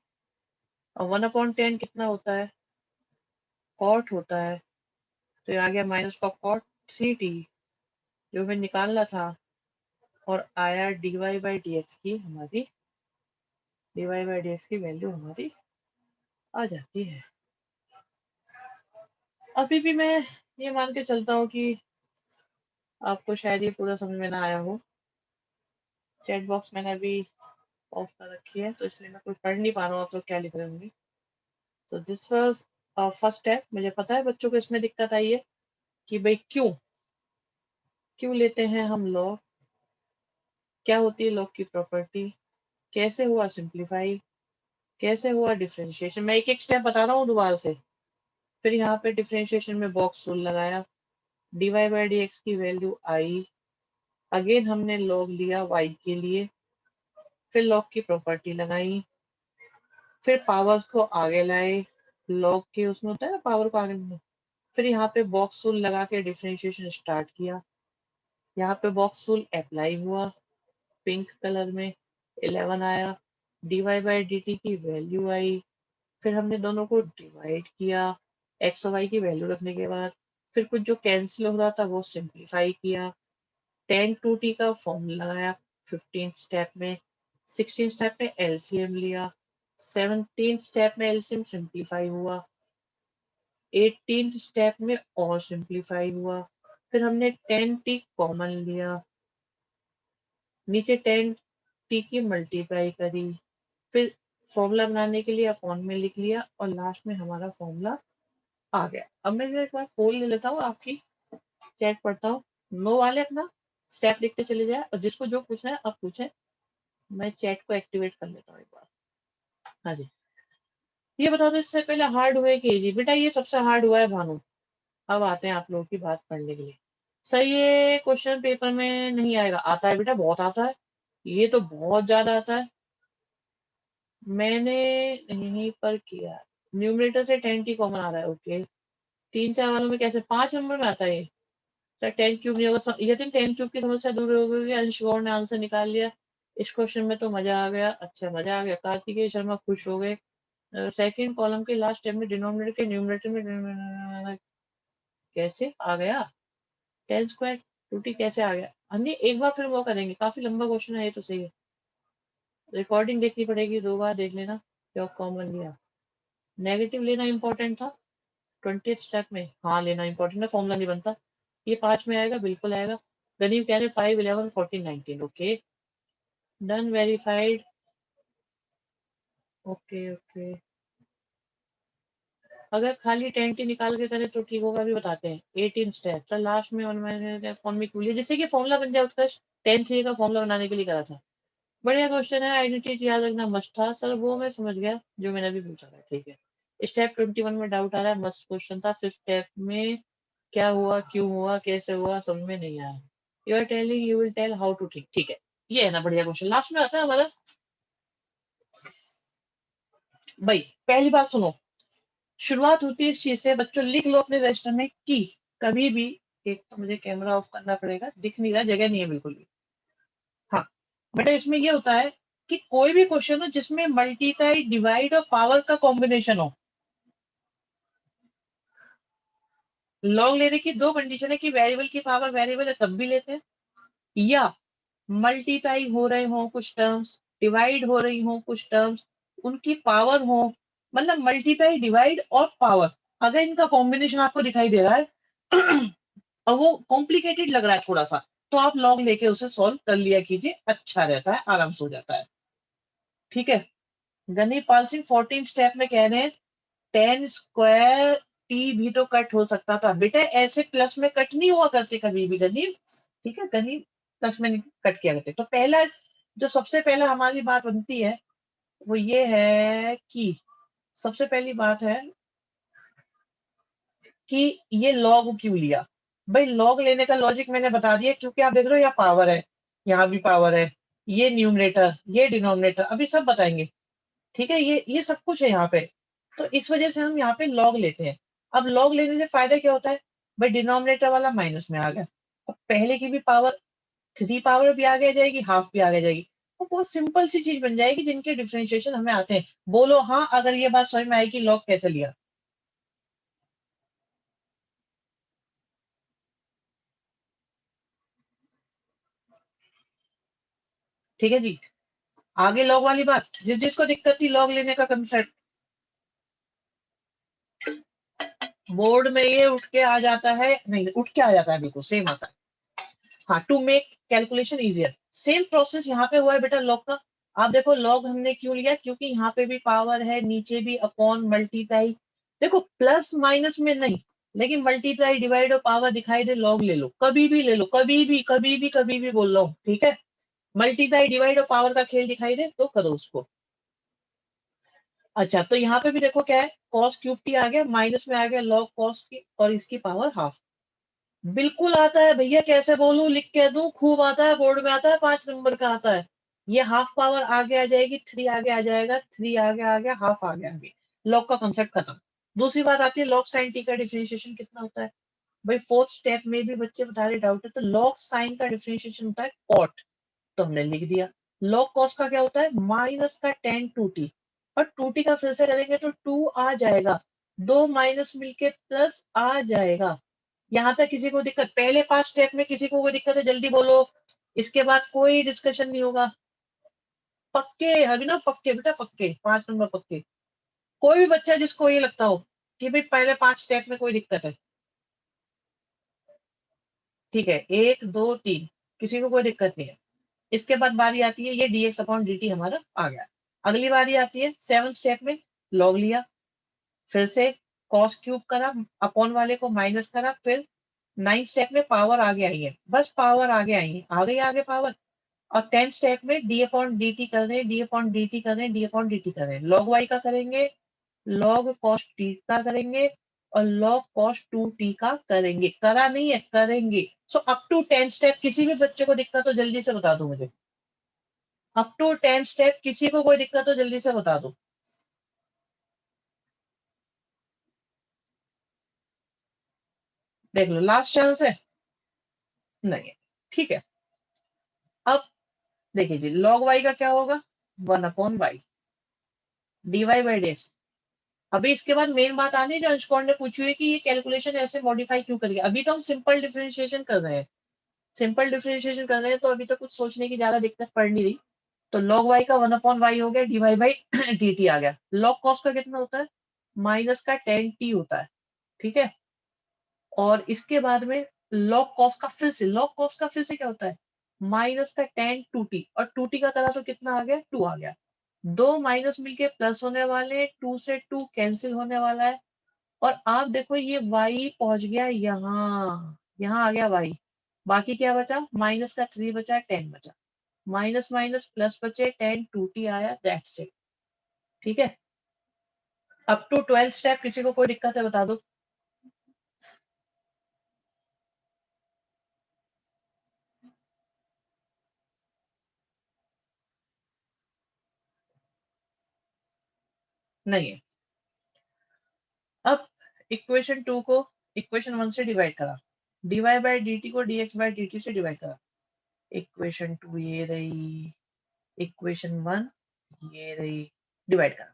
और 1/10 कितना होता है? कॉट होता है। तो ये आ गया -cot 3t जो हमें निकालना था, और आया dy/dx की हमारी dy बाई dx की वैल्यू हमारी आ जाती है। अभी भी मैं ये मान के चलता हूँ कि आपको शायद ये पूरा समझ में ना आया हो। चैट बॉक्स मैंने अभी ऑफ कर रखी है, तो इसलिए मैं कुछ पढ़ नहीं पा रहा हूँ आप लोग क्या लिख रहे होंगे। तो दिस वाज फर्स्ट स्टेप। मुझे पता है बच्चों को इसमें दिक्कत आई है कि भाई क्यों क्यों लेते हैं हम लॉग, क्या होती है लॉग की प्रॉपर्टी, कैसे हुआ सिंप्लीफाई, कैसे हुआ डिफरेंशिएशन। मैं एक एक स्टेप बता रहा हूँ दोबारा से। फिर यहाँ पे डिफरेंशिएशन में बॉक्स रूल लगाया, dy बाई dx की वैल्यू आई, अगेन हमने लॉग लिया y के लिए, फिर लॉग की प्रॉपर्टी लगाई, फिर पावर्स को आगे लाए, लॉग के उसमें होता है ना पावर को आगे लाना। फिर यहाँ पे बॉक्स रूल लगा के डिफरेंशिएशन स्टार्ट किया। यहाँ पे बॉक्स रूल अप्लाई हुआ, पिंक कलर में 11 आया, dy बाई dt की वैल्यू आई, फिर हमने दोनों को डिवाइड किया एक्स और वाई की वैल्यू रखने के बाद, फिर कुछ जो कैंसिल हो रहा था वो सिंप्लीफाई किया, टेन टू टी का फॉर्मूला लगाया 15 स्टेप में, 16 स्टेप में एलसीएम लिया, 17 स्टेप में एलसीएम सिंप्लीफाई हुआ, 18 स्टेप में और सिंप्लीफाई हुआ, फिर हमने 10 टी कॉमन लिया, नीचे 10 टी की मल्टीप्लाई करी, फिर फॉर्मूला बनाने के लिए अपॉन में लिख लिया और लास्ट में हमारा फॉर्मूला आ गया। अब मैं एक बार पोल ले लेता हूँ आपकी, चैट पढ़ता हूँ। नो वाले अपना स्टेप लिखते चले जाए और जिसको जो पूछना है आप पूछें। मैं चैट को एक्टिवेट कर लेता हूँ एक बार। हाँ जी, ये बताओ तो इससे पहले हार्ड हुए कि इजी? बेटा ये सबसे हार्ड हुआ है भानु। अब आते हैं आप लोगों की बात पढ़ने के लिए। सही है, क्वेश्चन पेपर में नहीं आएगा, आता है बेटा, बहुत आता है, ये तो बहुत ज्यादा आता है। मैंने यहीं पर किया, न्यूमरेटर से 10 टी कॉमन आ रहा है। ओके, 3 4 वालों में कैसे 5 नंबर में आता है ये? सर 10 क्यूब नहीं होगा, यदि 10 क्यूब की समस्या दूर हो गई, अंश गौर ने आंसर निकाल लिया। इस क्वेश्चन में तो मजा आ गया, अच्छा मजा आ गया। कार्तिकेय शर्मा खुश हो गए। सेकंड कॉलम के लास्ट स्टेप में डिनोमिनेटर के न्यूमरेटर में कैसे आ गया? 10 स्क्वायर 2t कैसे आ गया? हाँ जी, एक बार फिर मौका देंगे, काफी लंबा क्वेश्चन है ये तो। सही है, रिकॉर्डिंग देखनी पड़ेगी, 2 बार देख लेना क्या कॉमन लिया। नेगेटिव लेना इंपॉर्टेंट था 20 स्टेप में, हाँ लेना इंपॉर्टेंट है, फॉर्मूला नहीं बनता। ये 5 में आएगा, बिल्कुल आएगा। गनीम कह रहे 5 11 14 19। Okay, done, verified. Okay okay, अगर खाली 10 निकाल के करें तो ठीक होगा, भी बताते हैं। 18 स्टेप सर लास्ट में फॉर्म में क्यों जिससे कि फॉर्मूला बन जाए उत्कर्ष। 10 3 का फॉर्मूला बनाने के लिए करा था। बढ़िया क्वेश्चन है, आइडेंटिटी याद रखना मस्ट था सर, वो मैं समझ गया जो मैंने अभी पूछा था। ठीक है, स्टेप 21 में डाउट आ रहा है, मस्ट क्वेश्चन था। फिफ्थ स्टेप में क्या हुआ, क्यों हुआ, कैसे हुआ, समझ में नहीं आया। You are telling you will tell how to think. ठीक है, ये है ना बढ़िया क्वेश्चन, लास्ट में आता है हमारा। भाई पहली बात सुनो, शुरुआत होती है इस चीज से, बच्चों लिख लो अपने रजिस्टर में कि कभी भी, एक तो मुझे कैमरा ऑफ करना पड़ेगा, दिख नहीं रहा, जगह नहीं है बिल्कुल भी। हाँ बेटा, इसमें ये होता है कि कोई भी क्वेश्चन हो जिसमें मल्टीप्लाई डिवाइड और पावर का कॉम्बिनेशन हो। लॉग लेने की दो कंडीशन है कि वेरिएबल की पावर वेरिएबल है तब भी लेते हैं, या मल्टीप्लाई हो रहे हो कुछ टर्म्स, डिवाइड हो रही हो कुछ टर्म्स, उनकी पावर हो, मतलब मल्टीप्लाई डिवाइड और पावर, अगर इनका कॉम्बिनेशन आपको दिखाई दे रहा है और वो कॉम्प्लिकेटेड लग रहा है थोड़ा सा, तो आप लॉग लेके उसे सॉल्व कर लिया कीजिए, अच्छा रहता है, आराम से हो जाता है। ठीक है, गनी पाल सिंह 14 स्टेप में कह रहे हैं 10 स्क्वायर टी भी तो कट हो सकता था। बेटा ऐसे प्लस में कट नहीं हुआ करते कभी भी गनी। ठीक है, गनी प्लस में नहीं कट किया करते। तो पहला जो सबसे पहला हमारी बात बनती है वो ये है कि सबसे पहली बात है कि ये लॉग क्यों लिया। भाई लॉग लेने का लॉजिक मैंने बता दिया, क्योंकि आप देख रहे हो यहाँ पावर है, यहाँ भी पावर है, ये न्यूमरेटर ये डिनोमिनेटर, अभी सब बताएंगे। ठीक है, ये सब कुछ है यहाँ पे, तो इस वजह से हम यहाँ पे लॉग लेते हैं। अब लॉग लेने से फायदा क्या होता है? भाई डिनोमिनेटर वाला माइनस में आ गया, अब पहले की भी पावर 3 पावर भी आगे आ जाएगी, हाफ भी आगे जाएगी, तो बहुत सिंपल सी चीज बन जाएगी जिनके डिफरेंशिएशन हमें आते हैं। बोलो हाँ अगर ये बात समझ में आई कि लॉग कैसे लिया। ठीक है जी, आगे लॉग वाली बात, जिसको दिक्कत थी लॉग लेने का कंसेप्ट, बोर्ड में ये उठ के आ जाता है, नहीं उठ के आ जाता है, बिल्कुल सेम आता है। हाँ, to make calculation easier, same process यहाँ पे हुआ है बेटा लॉग का। आप देखो लॉग हमने क्यों लिया, क्योंकि यहाँ पे भी पावर है, नीचे भी अपॉन मल्टीप्लाई, देखो प्लस माइनस में नहीं, लेकिन मल्टीप्लाई डिवाइड और पावर दिखाई दे लॉग ले लो, कभी भी ले लो, कभी भी कभी भी कभी भी बोल लो, ठीक है। मल्टीप्लाई डिवाइड और पावर का खेल दिखाई दे तो करो उसको। अच्छा, तो यहाँ पे भी देखो क्या है, कॉस क्यूब टी आ गया, माइनस में आ गया लॉग कॉस की, और इसकी पावर हाफ। बिल्कुल आता है भैया, कैसे बोलूं, लिख के दूं, खूब आता है, बोर्ड में आता है, 5 नंबर का आता है। ये हाफ पावर आगे आ जाएगी, 3 आगे आ जाएगा, 3 आगे आ गया, हाफ आगे आ गया, लॉग का कॉन्सेप्ट खत्म। दूसरी बात आती है लॉग साइन टी का डिफरेंशिएशन कितना होता है। भाई फोर्थ स्टेप में भी बच्चे बता रहे डाउट है, तो लॉग साइन का डिफरेंशिएशन होता है कॉट, तो हमने लिख दिया। लॉग कॉस का क्या होता है, माइनस का टेन टू टी, और टू टी का फिर से करेंगे तो टू आ जाएगा, दो माइनस मिलके प्लस आ जाएगा। यहाँ तक किसी को दिक्कत, पहले 5 स्टेप में किसी को कोई दिक्कत है जल्दी बोलो, इसके बाद कोई डिस्कशन नहीं होगा। पक्के अभिनव, पक्के बेटा, पक्के 5 नंबर पक्के। कोई भी बच्चा जिसको ये लगता हो कि भाई पहले 5 स्टेप में कोई दिक्कत है, ठीक है, 1 2 3, किसी को कोई दिक्कत नहीं है। इसके बाद बारी आती है ये dx अपॉन dt हमारा आ गया। अगली बारी आती है 7 स्टेप में, लॉग लिया, फिर से कॉस क्यूब करा, अपॉन वाले को माइनस करा, फिर 9 स्टेप में पावर आगे आई है, बस पावर आगे आई है, आ गई आगे पावर। और 10 स्टेप में डी अपॉन डी टी कर रहे हैं, डी अपॉन डी टी कर रहे हैं, डी अपॉन डी टी कर रहे हैं, लॉग वाई का करेंगे, लॉग कॉस टी का करेंगे, और लॉग कॉस टू टी का करेंगे, करा नहीं है करेंगे। सो अप टू 10 स्टेप किसी भी बच्चे को दिक्कत हो जल्दी से बता दो मुझे, अप टू 10 स्टेप किसी को कोई दिक्कत हो जल्दी से बता दो। देख लो, लास्ट चांस है, नहीं है, ठीक है। अब देखिए जी, लॉग वाई का क्या होगा, 1/y, D y by D. अभी इसके बाद मेन बात आनी है जो अंशकोण ने पूछी हुई कि ये कैलकुलेशन ऐसे मॉडिफाई क्यों करिए। अभी तो हम सिंपल डिफरेंशिएशन कर रहे हैं, सिंपल डिफरेंशिएशन कर रहे हैं, तो अभी तो कुछ सोचने की ज्यादा दिक्कत पड़ नहीं रही। तो लॉग वाई का 1/y हो गया, d y by d t आ गया। लॉग कॉस का कितना होता है, माइनस का टेन टी होता है, ठीक है। और इसके बाद में लॉग कॉस का फिर से, लॉग कॉस का फिर से क्या होता है, माइनस का टेन टू टी, और टू टी का करा तो कितना आ गया, टू आ गया। दो माइनस मिलके प्लस होने वाले, टू से टू कैंसिल होने वाला है। और आप देखो ये y पहुंच गया यहाँ, यहाँ आ गया y, बाकी क्या बचा, माइनस का 3 बचा, 10 बचा, माइनस माइनस प्लस बचे, 10 टू टी आया, दैट्स इट, ठीक है। अप टू 12 स्टेप किसी को कोई दिक्कत है बता दो। नहीं है। अब इक्वेशन 2 को इक्वेशन 1 से डिवाइड करा, dy बाई डी टी को dx बाई डी टी से डिवाइड करा, इक्वेशन 2 ये रही, इक्वेशन 1 ये रही, डिवाइड करा,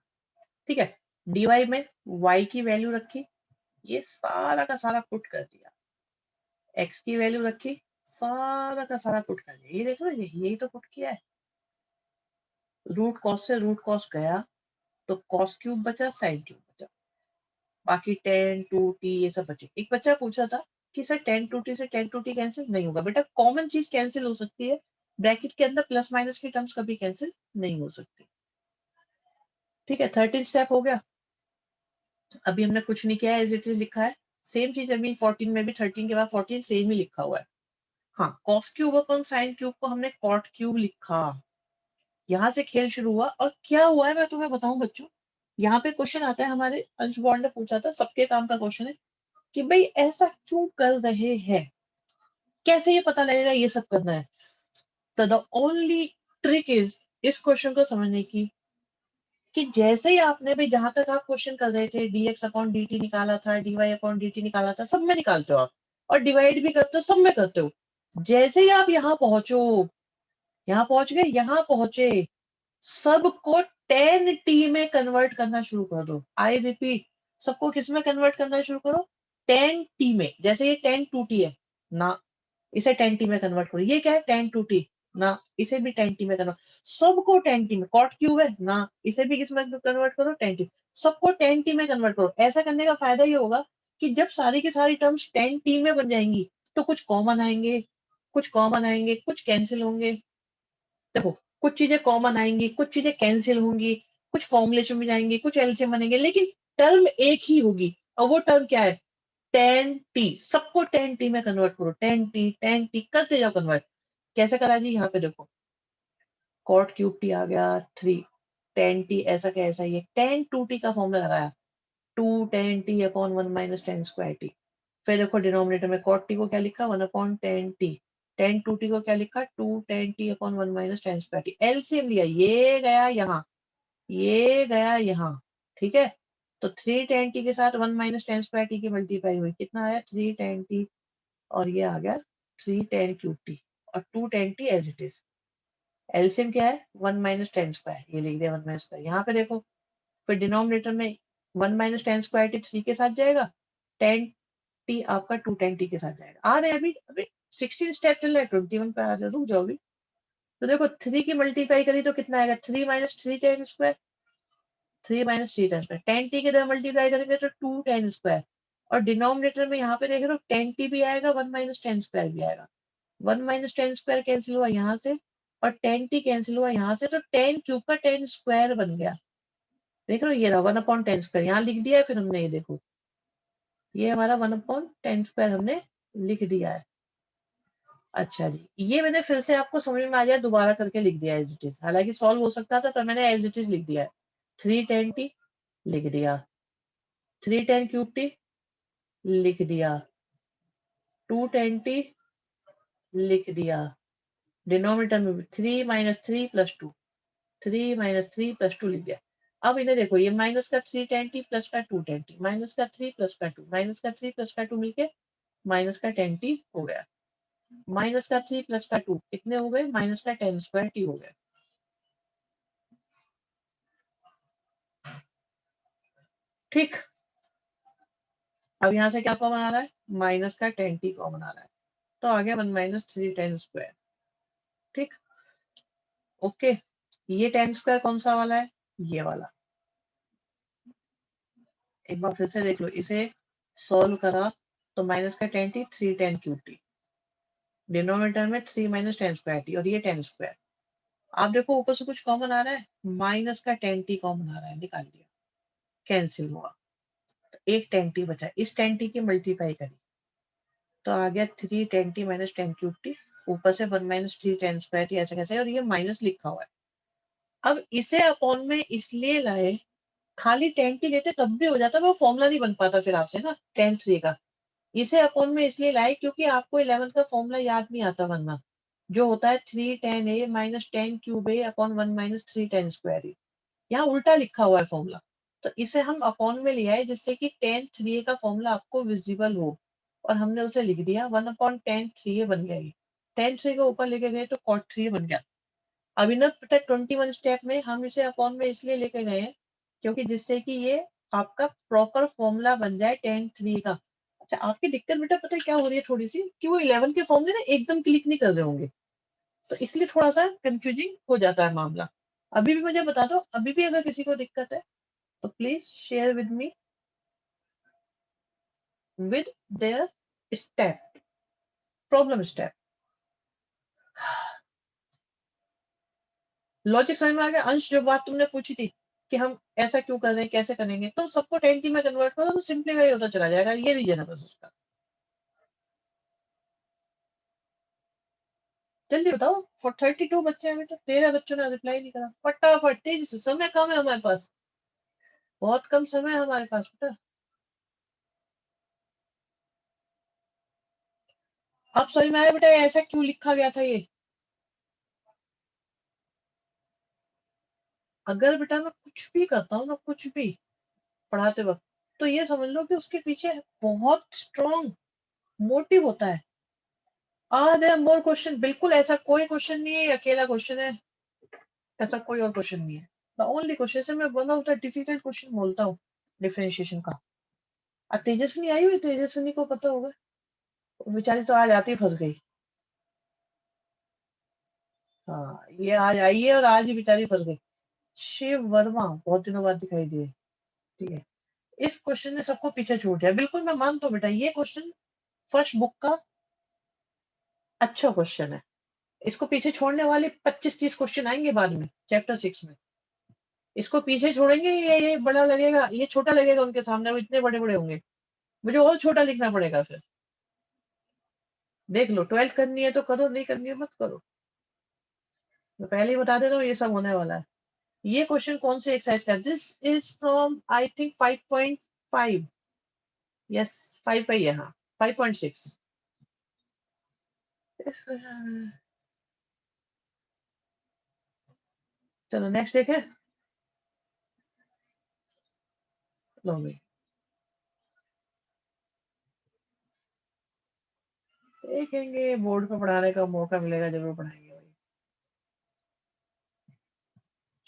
ठीक है। dy में y की वैल्यू रखी, ये सारा का सारा पुट कर दिया, x की वैल्यू रखी, सारा का सारा पुट कर दिया, ये देखो यही तो पुट किया है। रूट कॉस से रूट कॉस गया, तो कॉस क्यूब बचा, साइन क्यूब बचा, बाकी टेन टू टी ये सब बचे। एक बच्चा पूछा था कि सर टेन टू टी से टेन टू टी कैंसिल नहीं होगा, बेटा कॉमन चीज कैंसिल हो सकती है, ब्रैकेट के अंदर प्लस माइनस की टर्म्स कभी कैंसिल नहीं हो सकती, ठीक है। 13 स्टेप हो गया। अभी हमने कुछ नहीं किया है, एज इट इज लिखा है, सेम चीज अभी 14 में भी 13 के बाद 14 सेम ही लिखा हुआ है। हाँ, कॉस क्यूब अपन साइन क्यूब को हमने कॉट क्यूब लिखा, यहाँ से खेल शुरू हुआ। और क्या हुआ है मैं तुम्हें बताऊं बच्चों, यहाँ पे क्वेश्चन आता है, हमारे अंश बॉन्ड ने पूछा था, सबके काम का क्वेश्चन है कि भाई ऐसा क्यों कर रहे हैं, कैसे ये पता लगेगा ये सब करना है। तो द ओनली ट्रिक इज इस क्वेश्चन को समझने की, कि जैसे ही आपने भाई जहां तक आप क्वेश्चन कर रहे थे dx अपॉन dt निकाला था, dy अपॉन dt निकाला था, सब में निकालते हो आप, और डिवाइड भी करते हो, सब में करते हो। जैसे ही आप यहाँ पहुंचो, यहाँ पहुंच गए, यहाँ पहुंचे, सबको 10t में कन्वर्ट करना शुरू कर दो। आई रिपीट, सबको किस में कन्वर्ट करना शुरू करो, 10t में। जैसे ये 10 2t है ना, इसे 10t में कन्वर्ट करो, ये क्या है 10 2t, ना, इसे भी 10t में कन्वर्ट, सबको 10t में, कॉट क्यूब है ना, इसे भी किसमें कन्वर्ट करो 10t, सबको 10t में कन्वर्ट करो। ऐसा करने का फायदा ये होगा कि जब सारी की सारी टर्म्स 10t में बन जाएंगी तो कुछ कॉमन आएंगे, कुछ कॉमन आएंगे, कुछ कैंसिल होंगे। देखो, कुछ चीजें कॉमन आएंगी, कुछ चीजें कैंसिल होंगी, कुछ फॉर्मुलेशन में जाएंगे, कुछ एलसीएम बनेंगे, लेकिन टर्म एक ही होगी। और वो टर्म क्या है? 10t। सबको 10t में कन्वर्ट करो, 10t 10t करते जाओ कन्वर्ट। कैसे करा जी? यहाँ पे देखो, कॉट क्यूब टी आ गया 3, 10t ऐसा क्या ऐसा ही है, 10 2t का फॉर्मूला लगाया, 2 10t अपॉन 1 - 10 स्क्वायर टी। फिर देखो डिनोमिनेटर में कॉट टी को क्या लिखा, 1/10t, 10 2t को क्या लिखा, 2 10t upon 1 - 10 square T. LCM लिया, ये गया यहाँ, ये गया यहाँ, ठीक है। तो 3 10t के साथ 1 - 10 स्क्वायर टी की मल्टीप्लाई हुई, कितना आया 3 10t, और ये आ गया 3 10 क्यूब टी, और 2 10t as it is. LCM क्या है? 1 - 10 स्क्वायर, ये लिख दिया 1 - स्क्वायर। यहाँ पे देखो, फिर डिनोमिनेटर में 1 - 10 स्क्वायर टी 3 के साथ जाएगा, 10t आपका 2 10t के साथ जाएगा। आ रहे हैं अभी अभी 16 स्टेप चल रहा है, 21 पे आ रहे, रुक जाओ अभी। तो देखो 3 की मल्टीप्लाई करी तो कितना आएगा, 3 - 3 10 स्क्वायर, 3 - 3 10 स्क्वायर, 10t के द्वारा मल्टीप्लाई करेंगे तो 2 10 स्क्वायर। और डिनोमिनेटर में यहाँ पे देख रहे हो 10t भी आएगा, 1 - 10 स्क्वायर भी आएगा। 1 - 10 स्क्वायर कैंसिल हुआ यहाँ से, और 10t कैंसिल हुआ यहाँ से, तो 10 क्यूब का 10 स्क्वायर बन गया। देख रहे हो, ये रहा 1/10 स्क्वायर, यहाँ लिख दिया है। फिर हमने ये देखो, ये हमारा 1/10 स्क्वायर हमने लिख दिया है। अच्छा जी, ये मैंने फिर से आपको समझ में आ जाए दोबारा करके लिख दिया एज इट इज, हालांकि सॉल्व हो सकता था पर मैंने एज इट इज लिख दिया है। 3 10t लिख दिया, 3 10 क्यूब टी लिख दिया, 2 10t लिख दिया। डिनोमिनेटर में भी 3 - 3 + 2, 3 - 3 + 2 लिख दिया। अब इन्हें देखो, ये माइनस का 3 10t प्लस का 2 10t, माइनस का 3 प्लस का 2, माइनस का 3 प्लस का 2 मिलके माइनस का 10t हो गया। माइनस का 3 प्लस का 2 कितने हो गए, माइनस का 10 स्क्वायर t हो गया। ठीक, अब यहाँ से क्या कॉमन आ रहा है, माइनस का 10t कॉमन आ रहा है, तो आ गया 1 - 3 10 स्क्वायर। ठीक, ओके। ये 10 स्क्वायर कौन सा वाला है, ये वाला। एक बार फिर से देख लो, इसे सॉल्व करा तो माइनस का 10t 3 10 क्यूब टी, डिनोमिनेटर में 3 - 10 स्क्वायर टी, और ये 10 स्क्वायर। आप देखो ऊपर से कुछ कॉमन आ रहा है, माइनस का 10t कॉमन आ रहा है, निकाल दिया, कैंसिल हुआ, तो एक 10t बचा। इस 10t की मल्टीप्लाई करी तो आ गया 3 10t - 10 क्यूब टी, ऊपर से 1 - 3 10 स्क्वायर टी, ऐसे कैसे, और ये माइनस लिखा हुआ है। अब इसे अपॉन में इसलिए लाए, खाली 10t लेते तब भी हो जाता, वो फॉर्मूला नहीं बन पाता फिर आपसे ना 10 3 का। इसे अपॉन में इसलिए लाए क्योंकि आपको 11 का फॉर्मूला याद नहीं आता, वरना जो होता है 3 10a - 10 cube a upon 1 - 3 10 square. यहाँ उल्टा लिखा हुआ है फॉर्मूला, तो इसे हम अपॉन में लिया है जिससे कि 10 3a का फॉर्मूला आपको विजिबल हो, और हमने उसे लिख दिया 1/10 3a बन गया। ये 10 3 को ऊपर लेके गए तो cot 3 बन गया। अभी ना पता 21 स्टेप में हम इसे अपॉन में इसलिए लेके गए हैं क्योंकि जिससे कि ये आपका प्रॉपर फॉर्मूला बन जाए 10 3 का। अच्छा, आपकी दिक्कत बेटा पता है क्या हो रही है थोड़ी सी, कि वो 11 के फॉर्मूले ना एकदम क्लिक नहीं कर रहे होंगे, तो इसलिए थोड़ा सा कंफ्यूजिंग हो जाता है मामला। अभी भी मुझे बता दो, अभी भी अगर किसी को दिक्कत है तो please share with me with their step, problem step. Logic समझ में आ गया? अंश, जो बात तुमने पूछी थी कि हम ऐसा क्यों कर रहे हैं, कैसे करेंगे, तो सबको 10t में कन्वर्ट करो तो सिंपलीफाई होता चला जाएगा। ये रीजन है बस उसका। जल्दी बताओ, फॉर 32 बच्चे हैं बेटा, 13 बच्चों ने रिप्लाई नहीं करा। फटाफट तेजी से, समय कम है हमारे पास, बहुत कम समय है हमारे पास बेटा। अब समझ में आया बेटा ऐसा क्यों लिखा गया था ये। अगर बेटा मैं कुछ भी करता हूँ ना, कुछ भी पढ़ाते वक्त, तो ये समझ लो कि उसके पीछे बहुत स्ट्रॉन्ग मोटिव होता है। देयर आर मोर क्वेश्चन, बिल्कुल ऐसा कोई क्वेश्चन नहीं है अकेला क्वेश्चन है, ऐसा कोई और क्वेश्चन नहीं है। द ओनली क्वेश्चन से मैं one of the difficult question बोलता हूँ डिफरेंशिएशन का। अब तेजस्विनी आई हुई, तेजस्विनी को पता होगा, वो बेचारी तो आज आती फंस गई। हाँ, ये आज आई है और आज ही बेचारी फंस गई। शिव वर्मा बहुत दिनों बाद दिखाई दिए। ठीक है, इस क्वेश्चन ने सबको पीछे छूट दिया। बिल्कुल मैं मानता हूँ बेटा, ये क्वेश्चन फर्स्ट बुक का अच्छा क्वेश्चन है। इसको पीछे छोड़ने वाले 25-30 क्वेश्चन आएंगे बाद में चैप्टर 6 में। इसको पीछे छोड़ेंगे, ये बड़ा लगेगा, ये छोटा लगेगा उनके सामने, वो इतने बड़े बड़े होंगे, मुझे और छोटा लिखना पड़ेगा फिर। देख लो, 12th करनी है तो करो, नहीं करनी है मत करो। मैं पहले ही बता दे रहा हूँ ये सब होने वाला है। ये क्वेश्चन कौन से एक्सरसाइज का? This is from I think 5.5। Yes, 5 का ही है, हाँ 5.6। चलो नेक्स्ट देखे। लो भाई, देखेंगे, बोर्ड पे पढ़ाने का मौका मिलेगा जरूर पढ़ाएंगे भाई।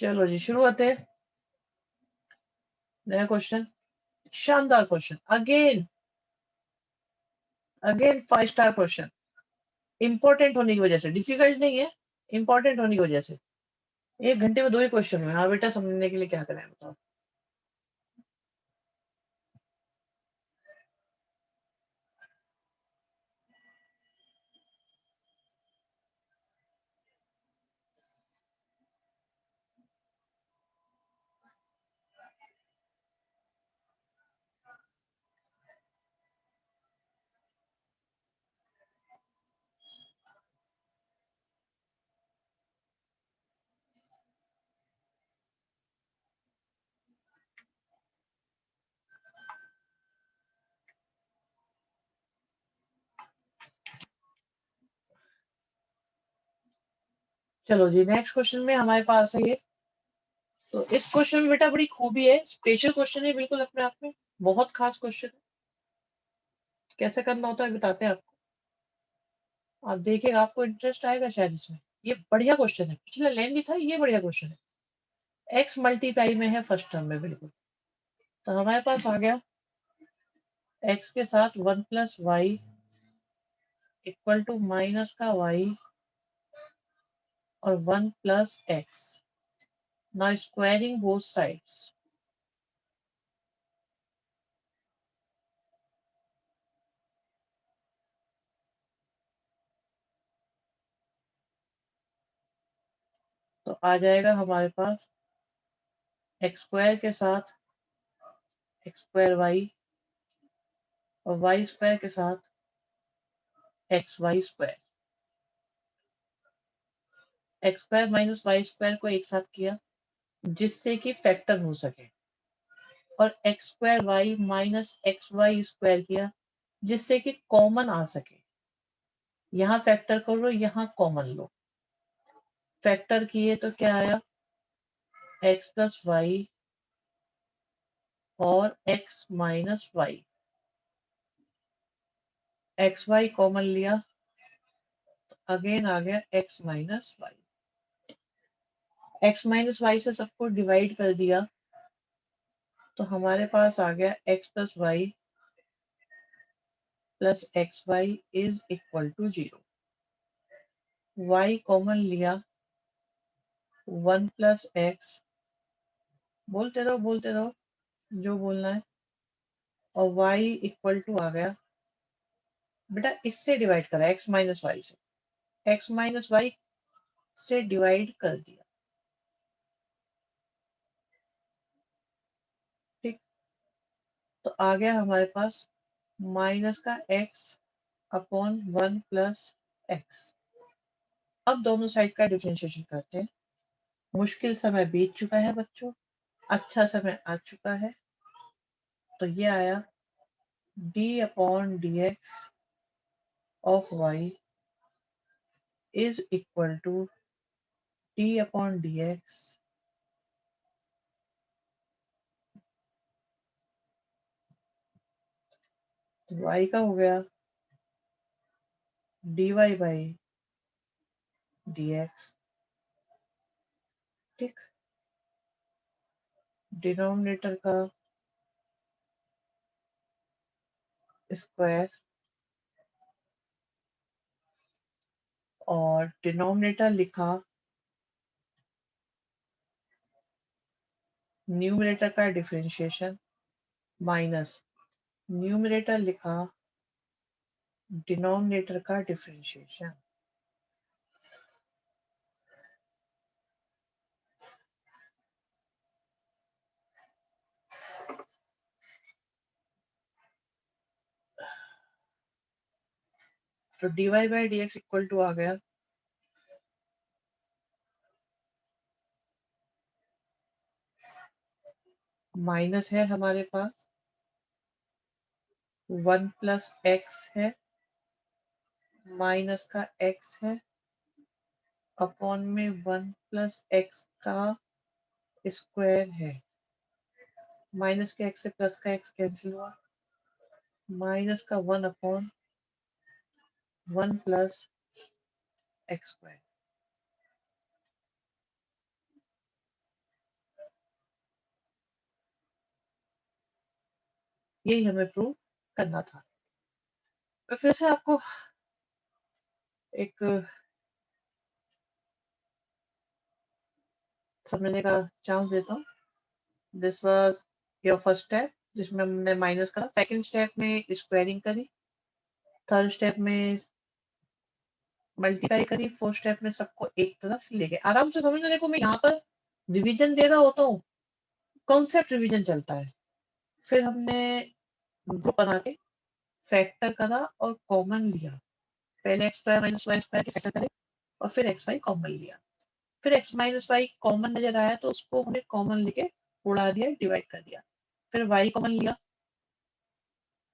चलो जी, शुरू होते हैं। नया क्वेश्चन, शानदार question, again again 5 star question. Important होने की वजह से, डिफिकल्ट नहीं है, इंपॉर्टेंट होने की वजह से। 1 घंटे में 2 ही क्वेश्चन हुए। हाँ बेटा, समझने के लिए क्या करें बताओ। चलो जी, नेक्स्ट क्वेश्चन में हमारे पास है ये। तो इस क्वेश्चन में बेटा बड़ी खूबी है, स्पेशल क्वेश्चन है बिल्कुल अपने आप में, बहुत खास क्वेश्चन है। कैसे करना होता है बताते हैं आपको, आप देखिएगा, आपको इंटरेस्ट आएगा शायद इसमें। ये बढ़िया क्वेश्चन है, पिछला लेंदी था, ये बढ़िया क्वेश्चन है। एक्स मल्टीप्लाई में है फर्स्ट टर्म में बिल्कुल। तो हमारे पास आ गया एक्स के साथ 1 + y इक्वल टू माइनस का y और 1 + x। Now squaring both sides. तो आ जाएगा हमारे पास एक्स स्क्वायर के साथ एक्स स्क्वायर वाई और वाई स्क्वायर के साथ x y square. X square minus y square को एक साथ किया जिससे कि फैक्टर हो सके, और x square y minus x y square किया जिससे कि कॉमन आ सके। यहाँ फैक्टर करो, यहाँ कॉमन लो। फैक्टर किए तो क्या आया? एक्स प्लस वाई और x minus y. X y common लिया तो अगेन आ गया x minus y. X minus y से सबको डिवाइड कर दिया तो हमारे पास आ गया x plus y plus x y is equal to 0। Y common लिया, 1 + x, बोलते रहो जो बोलना है, और y इक्वल टू आ गया, बेटा इससे डिवाइड करा x माइनस वाई से, x माइनस वाई से डिवाइड कर दिया। ठीक, तो आ गया हमारे पास माइनस का x अपॉन 1 + x। अब दोनों साइड का डिफरेंशिएशन करते हैं। मुश्किल समय बीत चुका है बच्चों, अच्छा समय आ चुका है। तो ये आया d/dx of y is equal to d/dx तो y का हो गया dy/dx। ठीक, डिनोमिनेटर का स्क्वायर और डिनोमिनेटर लिखा न्यूमरेटर का डिफरेंशिएशन माइनस न्यूमरेटर लिखा डिनोमिनेटर का डिफरेंशिएशन। तो dy by d x equal to आ गया माइनस है हमारे पास 1 प्लस एक्स है माइनस का x है अपॉन में 1 प्लस एक्स का स्क्वायर है। माइनस के x से प्लस का x कैंसिल हुआ माइनस का 1 अपॉन 1 प्लस एक्स स्क्वायर। यही हमें प्रूव करना था। मैं फिर से आपको एक समझने का चांस देता हूँ। This was your first step जिसमें हमने माइनस करा, सेकंड स्टेप में स्क्वायरिंग करी, थर्ड स्टेप में मल्टीप्लाई करी, फोर्थ स्टेप में सबको एक तरफ ले गए। आराम से समझना, देखो मैं यहाँ पर डिवीजन दे रहा होता हूँ, कॉन्सेप्ट रिवीजन चलता है। फिर हमने ग्रुप बना के फैक्टर करा और कॉमन लिया। पहले x square minus y square के फैक्टर करे और फिर एक्स वाई कॉमन लिया। फिर एक्स माइनस वाई कॉमन नजर आया तो उसको हमने कॉमन लेके उड़ा दिया, डिवाइड कर दिया। फिर वाई कॉमन लिया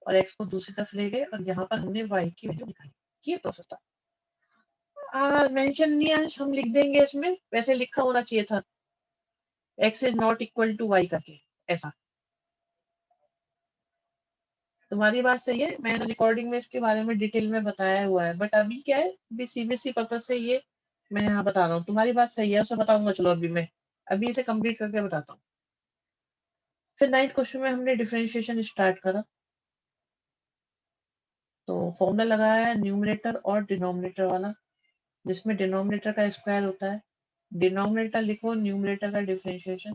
और एक्स को दूसरी तरफ ले गए और यहाँ पर हमने वाई की वैल्यू निकाली। ये प्रोसेस था। मेंशन नहीं है, हम लिख देंगे इसमें, वैसे लिखा होना चाहिए था x is not equal to y करके, ऐसा। तुम्हारी बात सही है, मैंने रिकॉर्डिंग में इसके बारे में डिटेल में बताया हुआ है, बट अभी क्या है, अभी सीबीएसई पर्पज से ये मैं यहाँ बता रहा हूँ। तुम्हारी बात सही है, उसे बताऊंगा। चलो अभी मैं अभी इसे कंप्लीट करके बताता हूँ। फिर 9th क्वेश्चन में हमने डिफरेंशिएशन स्टार्ट करा। तो फॉर्मूला लगाया न्यूमरेटर और डिनोमिनेटर वाला, जिसमें डिनोमिनेटर का स्क्वायर होता है। डिनोमिनेटर लिखो न्यूमरेटर का डिफरेंशिएशन,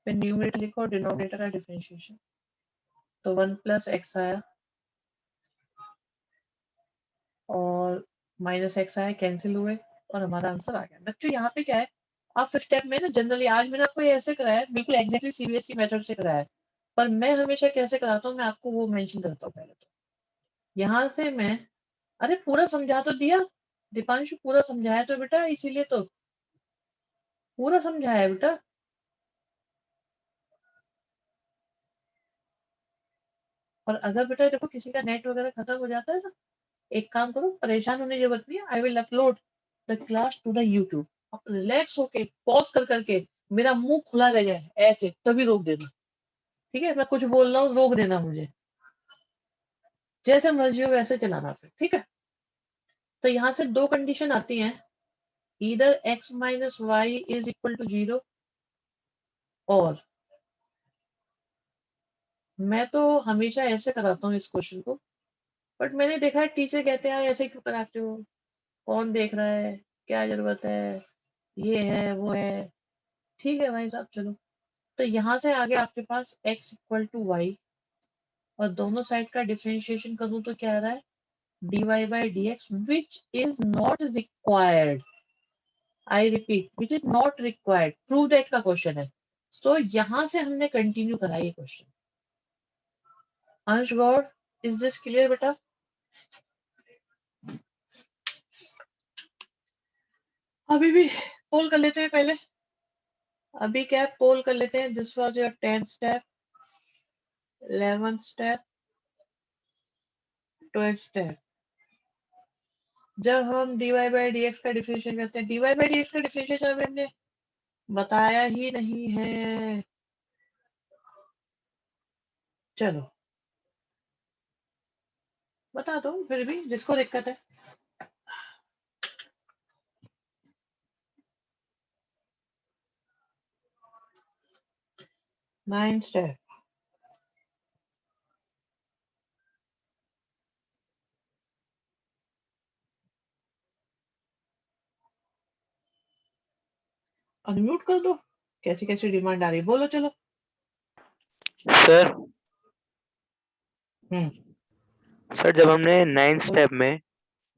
फिर न्यूमरेटर लिखो डिनोमिनेटर का डिफरेंशिएशन। तो 1 प्लस एक्स आया और माइनस एक्स आया, कैंसिल हुए और हमारा आंसर आ गया। बच्चों यहाँ पे क्या है, आप फर्स्ट स्टेप में ना जनरली, आज मैंने आपको ये ऐसे कराया है, बिल्कुल एग्जैक्टली सीबीएसई मेथड से कराया है, पर मैं हमेशा कैसे कराता हूँ मैं आपको वो मेंशन करता हूँ। पहले तो यहाँ से मैं, अरे पूरा समझा तो दिया दीपांशु, पूरा समझाया तो बेटा, इसीलिए तो पूरा समझाया बेटा। और अगर बेटा देखो किसी का नेट वगैरह खत्म हो जाता है ना, एक काम करो, परेशान होने की जरूरत नहीं है। I will upload the class to the YouTube. आप रिलैक्स होके पॉज कर करके, मेरा मुंह खुला रह जाए ऐसे, तभी रोक देना। ठीक है, मैं कुछ बोल रहा हूँ, रोक देना मुझे, जैसे मर्जी हो वैसे चलाना फिर, ठीक है। तो यहाँ से दो कंडीशन आती हैं, इधर x minus y is equal to 0, और मैं तो हमेशा ऐसे कराता हूँ इस क्वेश्चन को, बट मैंने देखा है टीचर कहते हैं ऐसे क्यों कराते हो, कौन देख रहा है, क्या जरूरत है, ये है वो है। ठीक है भाई साहब, चलो। तो यहाँ से आगे आपके पास x इक्वल टू वाई, और दोनों साइड का डिफरेंशिएशन करूँ तो क्या आ रहा है, dy by d x, which is not required. I repeat, which is not required, prove that का क्वेश्चन है। सो यहाँ से हमने कंटिन्यू करा ये क्वेश्चन। अंश गौड़, इज दिस क्लियर बेटा? अभी भी पोल कर लेते हैं पहले। अभी क्या है, पोल कर लेते हैं। This was your 10th step, 11th step, 12th step. जब हम dy बाई डी एक्स का डिफरेंशिएशन करते हैं, dy बाई डी एक्स का डिफरेंशिएशन अभी हमने बताया ही नहीं है। चलो बता दो फिर भी, जिसको दिक्कत है। 9th स्टेप, अनम्यूट कर दो। कैसी कैसी डिमांड आ रही है, बोलो चलो। सर हम्म जब हमने 9th स्टेप में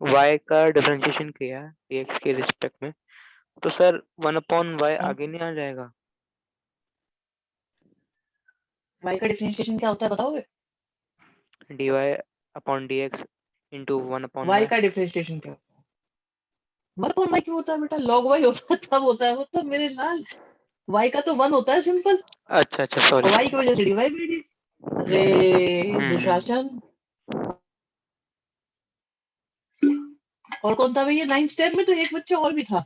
y का डिफरेंशिएशन किया dx के रिस्पेक्ट में, तो सर 1/y आगे नहीं आ जाएगा? y का डिफरेंशिएशन क्या होता है बताओगे? dy upon dx into 1/y। y का डिफरेंशिएशन क्या होता है? 1/y क्यों होता है बेटा? log y होता है तब होता है वो तो मेरे लाल। y का तो 1 होता है सिंपल, अच्छा अच्छा, और सॉरी। y की वजह से dy बाई डी। अरे हम्म। दुशासन। और कौन था भैया 9 स्टेप में? तो एक बच्चा और भी था।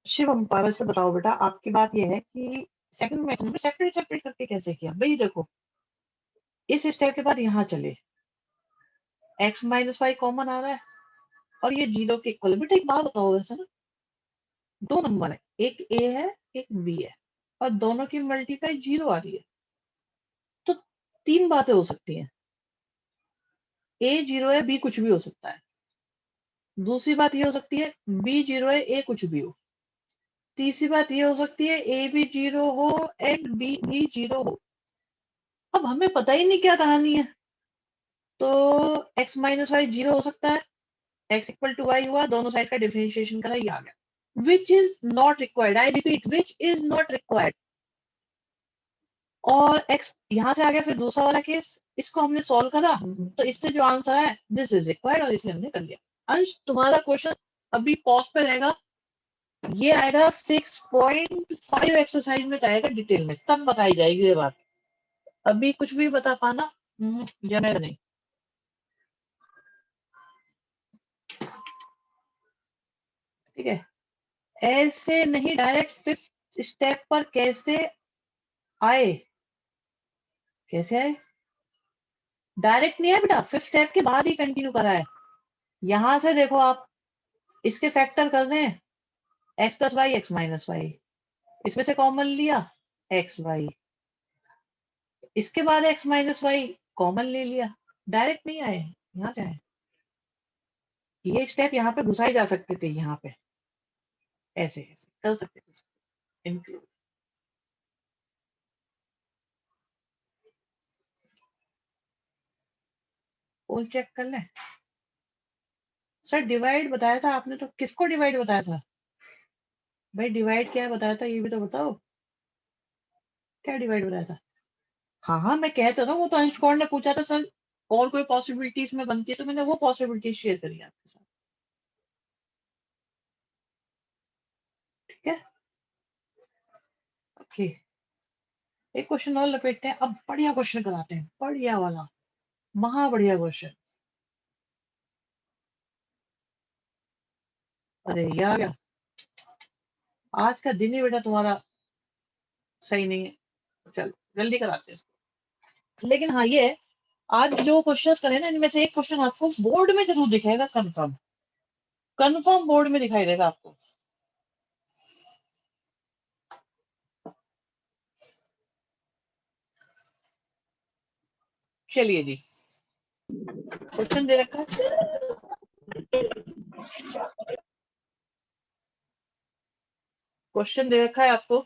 शिवम पारस से बताओ बेटा, आपकी बात यह है कि सेकंड मेथड में सेपरेट सेपरेट करके कैसे किया भाई? देखो इस स्टेप के बाद यहाँ चले, x माइनस वाई कॉमन आ रहा है और ये 0 के इक्वल। बेटा एक बात बताओ, वैसे ना दो नंबर है, एक a है एक b है, और दोनों की मल्टीप्लाई 0 आ रही है, तो तीन बातें हो सकती हैं। a 0 है, b कुछ भी हो सकता है। दूसरी बात ये हो सकती है b 0 है, a कुछ भी हो। तीसरी बात ये हो सकती है a भी 0 हो एंड b भी 0 हो। अब हमें पता ही नहीं क्या कहानी है, तो x माइनस वाई 0 हो सकता है, x इक्वल टू वाई हुआ, दोनों साइड का डिफरेंशिएशन करा, ये आ गया। Which is not required, I repeat which is not required. और x यहां से आ गया, फिर दूसरा वाला केस, इसको हमने सॉल्व करा, तो इससे जो आंसर है दिस इज रिक्वायर्ड, और इसलिए हमने कर लिया। अंश तुम्हारा क्वेश्चन अभी पॉज पे रहेगा, ये आएगा 6.5 एक्सरसाइज में जाएगा डिटेल में, तब बताई जाएगी ये बात। अभी कुछ भी बता पाना जमेगा नहीं। ठीक है, ऐसे नहीं, डायरेक्ट फिफ्थ स्टेप पर कैसे आए? कैसे आए? डायरेक्ट नहीं है बेटा, फिफ्थ स्टेप के बाद ही कंटिन्यू करा है। यहां से देखो आप, इसके फैक्टर कर रहे हैं, x plus y x minus y, इसमें से कॉमन लिया एक्स वाई, इसके बाद एक्स माइनस वाई कॉमन ले लिया। डायरेक्ट नहीं आए, यहाँ से आए। ये स्टेप यहाँ पे घुसाए जा सकते थे, यहाँ पे ऐसे ऐसे कर सकते थे इंक्लूड। पोल चेक कर ले। सर डिवाइड बताया था आपने, तो किसको डिवाइड बताया था भाई? डिवाइड क्या बताया था ये भी तो बताओ, क्या डिवाइड बताया था? हाँ हाँ, मैं कहता था, वो तो अंश कौर ने पूछा था सर, और कोई पॉसिबिलिटीज में बनती है, तो मैंने वो पॉसिबिलिटी शेयर करी आपके साथ। ठीक है, ओके। एक क्वेश्चन और लपेटते हैं, अब बढ़िया क्वेश्चन कराते हैं, बढ़िया वाला, महा बढ़िया क्वेश्चन। अरे यार क्या, आज का दिन ही बेटा तुम्हारा सही नहीं है। चलो जल्दी कराते हैं इसको। लेकिन हाँ ये है, आज जो क्वेश्चंस करे ना, इनमें से एक क्वेश्चन आपको बोर्ड में जरूर दिखेगा, कंफर्म, कंफर्म बोर्ड में दिखाई देगा आपको। चलिए जी, क्वेश्चन दे रखा है, क्वेश्चन दे रखा है आपको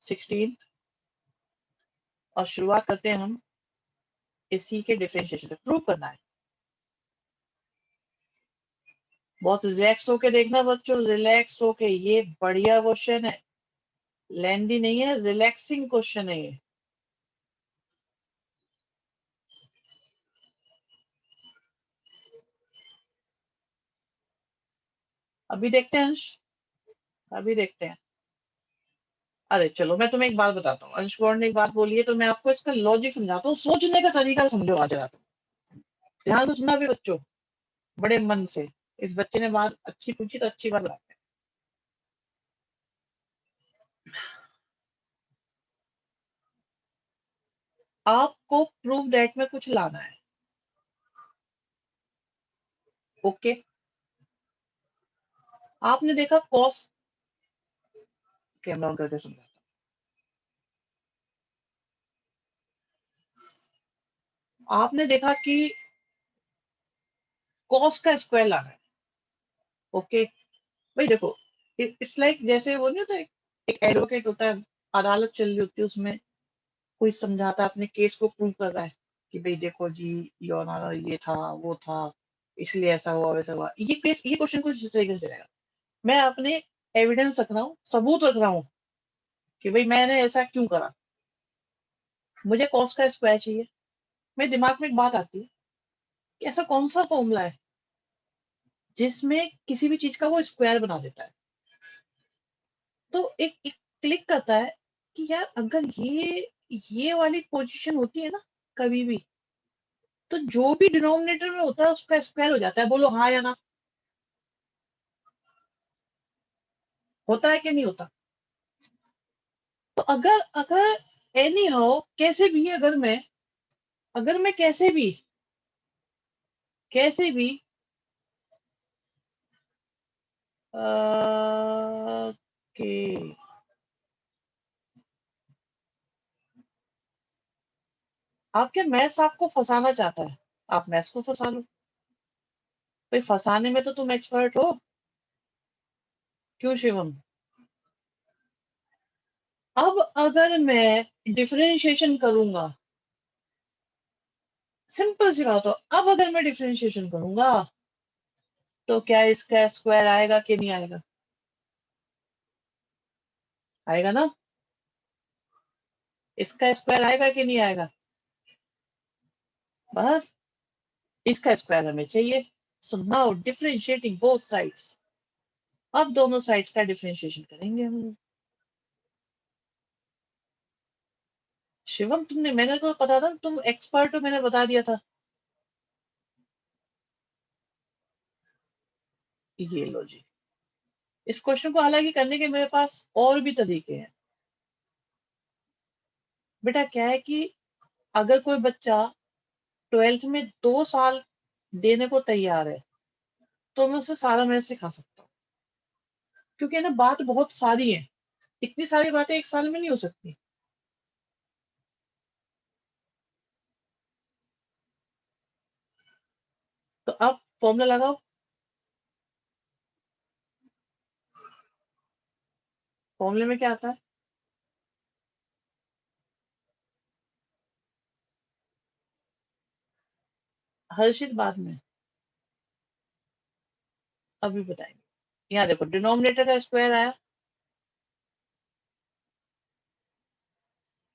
16, और शुरुआत करते हैं हम इसी के डिफरेंशिएशन प्रूव करना है। बहुत रिलैक्स होके देखना बच्चों, रिलैक्स होके, ये बढ़िया क्वेश्चन है, लेंदी नहीं है, रिलैक्सिंग क्वेश्चन है ये। अभी देखते हैं अंश, अभी देखते हैं। अरे चलो मैं तुम्हें एक बात बताता हूँ, अंश गौड़ ने एक बात बोली है, तो मैं आपको इसका लॉजिक समझाता हूँ, सोचने का तरीका समझो आ जाता हूँ। ध्यान से सुना भी बच्चों, बड़े मन से। इस बच्चे ने बात अच्छी पूछी तो अच्छी बात बताते हैं। आपको प्रूव दैट में कुछ लाना है, ओके। आपने देखा कॉस, कैमरा ऑन करके समझाता हूं। आपने देखा कि कॉस का स्क्वायर लाना है, ओके। भाई देखो, इट्स लाइक जैसे वो नहीं होता है, एक एडवोकेट होता है, अदालत चल रही होती है, उसमें कोई समझाता है, अपने केस को प्रूव कर रहा है कि भाई देखो जी, योर ऑनर ये था वो था, इसलिए ऐसा हुआ वैसा हुआ। ये केस, ये क्वेश्चन कुछ इस तरीके से रहेगा। मैं अपने एविडेंस रख रहा हूँ, सबूत रख रहा हूँ कि भाई मैंने ऐसा क्यों करा, मुझे कॉस का स्क्वायर चाहिए। मेरे दिमाग में एक बात आती है कि ऐसा कौन सा फॉर्मूला है जिसमें किसी भी चीज का वो स्क्वायर बना देता है। तो एक क्लिक करता है कि यार अगर ये वाली पोजीशन होती है ना कभी भी, तो जो भी डिनोमिनेटर में होता है उसका स्क्वायर हो जाता है। बोलो हाँ या ना, होता है कि नहीं होता? तो अगर अगर एनी हाउ कैसे भी, अगर मैं कैसे भी के आपके मैथ्स आपको फंसाना चाहता है, आप मैथ्स को फंसा लो। भाई फंसाने में तो तुम एक्सपर्ट हो। क्यों शिवम? अब अगर मैं डिफरेंशिएशन करूंगा, सिंपल सी बात हो, अब अगर मैं डिफरेंशिएशन करूंगा तो क्या इसका स्क्वायर आएगा कि नहीं आएगा? आएगा ना? इसका स्क्वायर आएगा कि नहीं आएगा? बस इसका स्क्वायर हमें चाहिए। So now differentiating both sides. अब दोनों साइड्स का डिफरेंशिएशन करेंगे हम। शिवम तुमने, मैंने तो पता था तुम एक्सपर्ट हो, मैंने बता दिया था। ये लो जी। इस क्वेश्चन को हालांकि करने के मेरे पास और भी तरीके हैं। बेटा क्या है कि अगर कोई बच्चा 12th में 2 साल देने को तैयार है तो मैं उसे सारा मैथ सिखा सकता हूँ, क्योंकि ना बात बहुत सारी है। इतनी सारी बातें एक साल में नहीं हो सकती। तो आप फॉर्मूला लगाओ। फॉर्मूले में क्या आता है? हर्षित बाद में, अभी बताएंगे। यहाँ देखो, डिनोमिनेटर का स्क्वायर आया,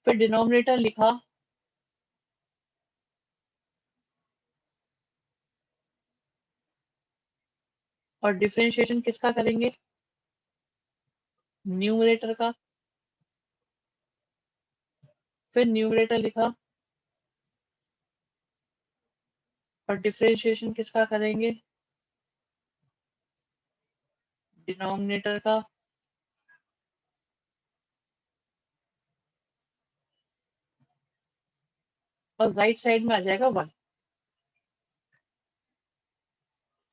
फिर डिनोमिनेटर लिखा, और डिफरेंशिएशन किसका करेंगे? न्यूमरेटर का। फिर न्यूमरेटर लिखा, और डिफरेंशिएशन किसका करेंगे? डिनोमिनेटर का। और राइट साइड में आ जाएगा 1।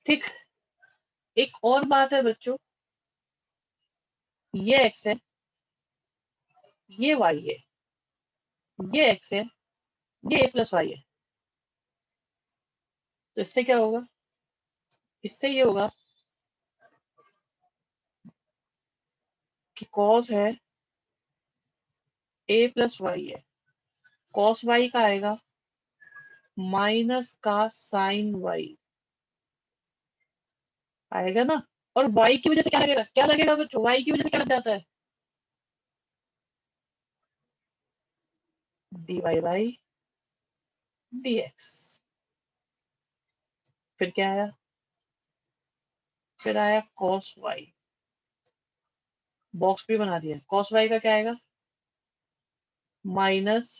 ठीक। एक और बात है बच्चों, ये x है, ये y है, ये x है, ये a प्लस वाई है। तो इससे क्या होगा? इससे ये होगा कि cos है, a प्लस वाई है, cos y का आएगा माइनस का साइन y आएगा ना। और y की वजह से क्या लगेगा? क्या लगेगा बच्चों? y की वजह से क्या लग जाता है? dy by dx। फिर क्या आया? फिर आया cos y। बॉक्स भी बना दिया। cos y का क्या आएगा? Minus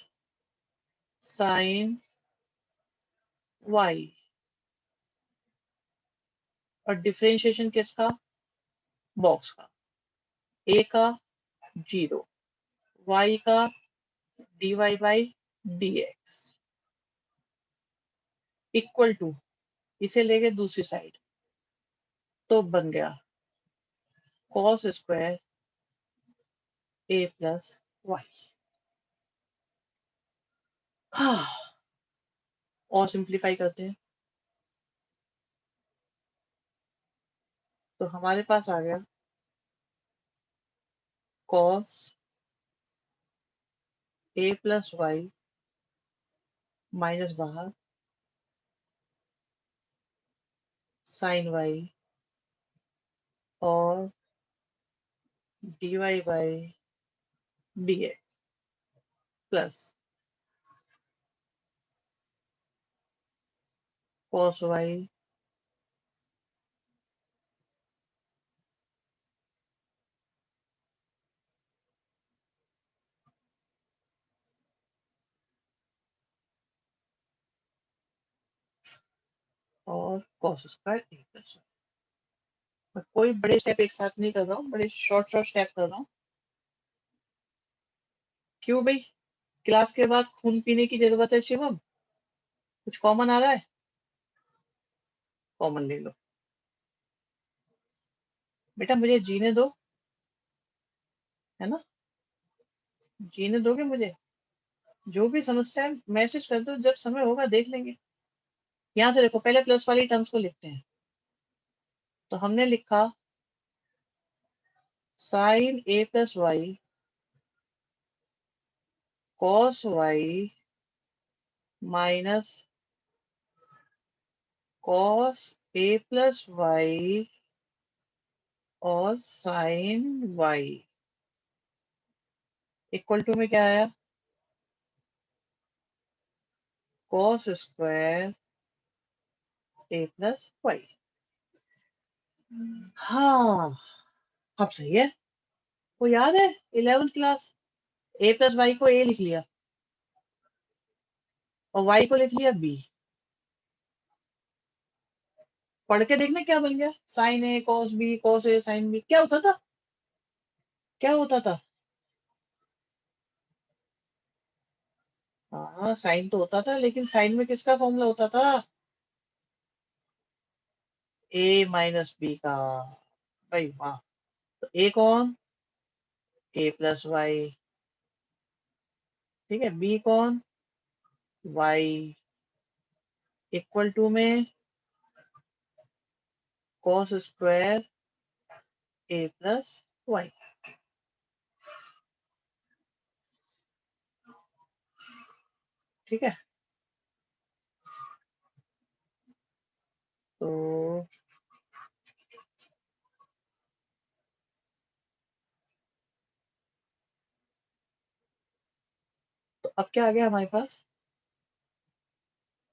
sine y। और डिफरेंशिएशन किसका? बॉक्स का। a का 0, y का dy by dx equal to, इसे लेके दूसरी साइड, तो बन गया cos square a plus y. हाँ, और सिंप्लीफाई करते हैं तो हमारे पास आ गया cos a plus y minus बाहर साइन वाई और dy by dx plus cos y और cos square a plus y. कोई बड़े स्टेप एक साथ नहीं कर रहा हूँ, बड़े शॉर्ट शॉर्ट स्टेप कर रहा हूँ। क्यों भाई, क्लास के बाद खून पीने की जरूरत है शिवम? कुछ कॉमन आ रहा है? कॉमन ले लो बेटा, मुझे जीने दो, है ना? जीने दोगे मुझे? जो भी समस्या है मैसेज कर दो, जब समय होगा देख लेंगे। यहाँ से देखो, पहले प्लस वाली टर्म्स को लिखते हैं। तो हमने लिखा sine A plus y cos y minus cos A plus y और साइन वाई इक्वल टू में क्या आया? कॉस स्क्वायर ए प्लस वाई। हाँ, अब सही है। वो याद है 11th क्लास, ए प्लस वाई को ए लिख लिया और वाई को लिख लिया बी। पढ़ के देखना क्या बन गया। Sign A cos B cos A sine B क्या होता था? क्या होता था? हाँ, साइन तो होता था, लेकिन साइन में किसका फॉर्मूला होता था? ए माइनस बी का। भाई वाह। तो ए कौन? ए प्लस वाई। ठीक है, बी कौन? वाई इक्वल टू में कॉस स्क्वायर ए प्लस वाई। ठीक है, तो अब क्या आ गया हमारे पास?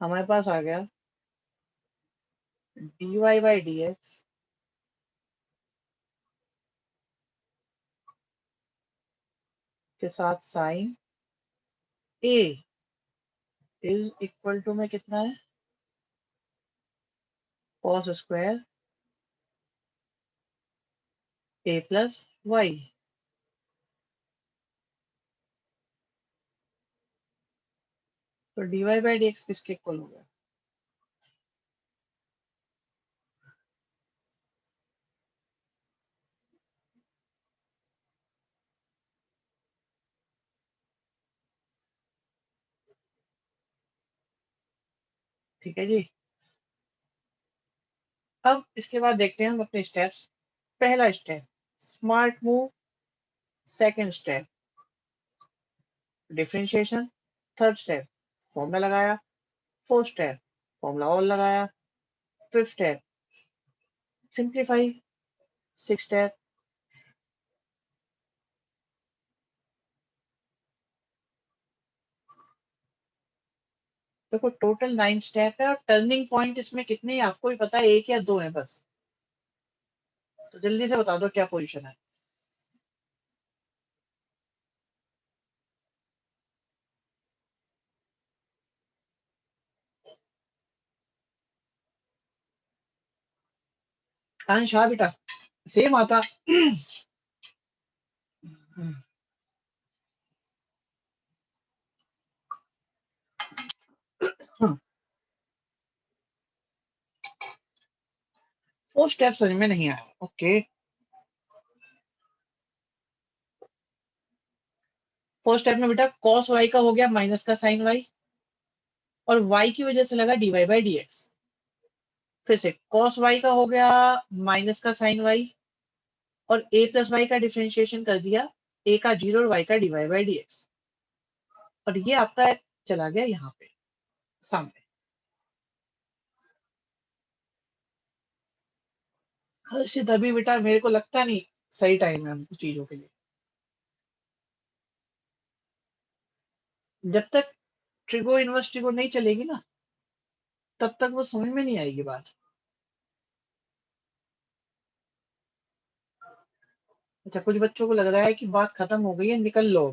हमारे पास आ गया dy बाई डी एक्स के साथ sine a is equal to में कितना है? कॉस स्क्वायर ए प्लस वाई। तो dy बाई डी एक्स किसके इक्वल हो गया? ठीक है जी। अब इसके बाद देखते हैं हम अपने स्टेप्स। पहला step smart move, second step differentiation, third step formula लगाया, फोर्थ स्टेप फॉर्मूला और लगाया, fifth step simplify, six step देखो टोटल 9 स्टेप है और टर्निंग पॉइंट इसमें कितने हैं आपको भी पता है, एक या दो है बस। तो जल्दी से बता दो क्या पोजीशन है। अंश हाँ बेटा, सेम आता। फोर स्टेप समझ में नहीं आया, ओके। फोर स्टेप में बेटा कॉस वाई का हो गया माइनस का साइन वाई और वाई की वजह से लगा d y by d x. फिर से cos y का हो गया माइनस का साइन y, और a प्लस वाई का डिफ्रेंशिएशन कर दिया, a का 0 और y का dy बाई dx, और ये आपका चला गया यहाँ पे सामने। हर्षित अभी बेटा मेरे को लगता नहीं सही टाइम है हमको चीजों के लिए। जब तक ट्रिगो इनवर्स ट्रिगो नहीं चलेगी ना, तब तक वो समझ में नहीं आएगी बात। अच्छा, कुछ बच्चों को लग रहा है कि बात खत्म हो गई है, निकल लो।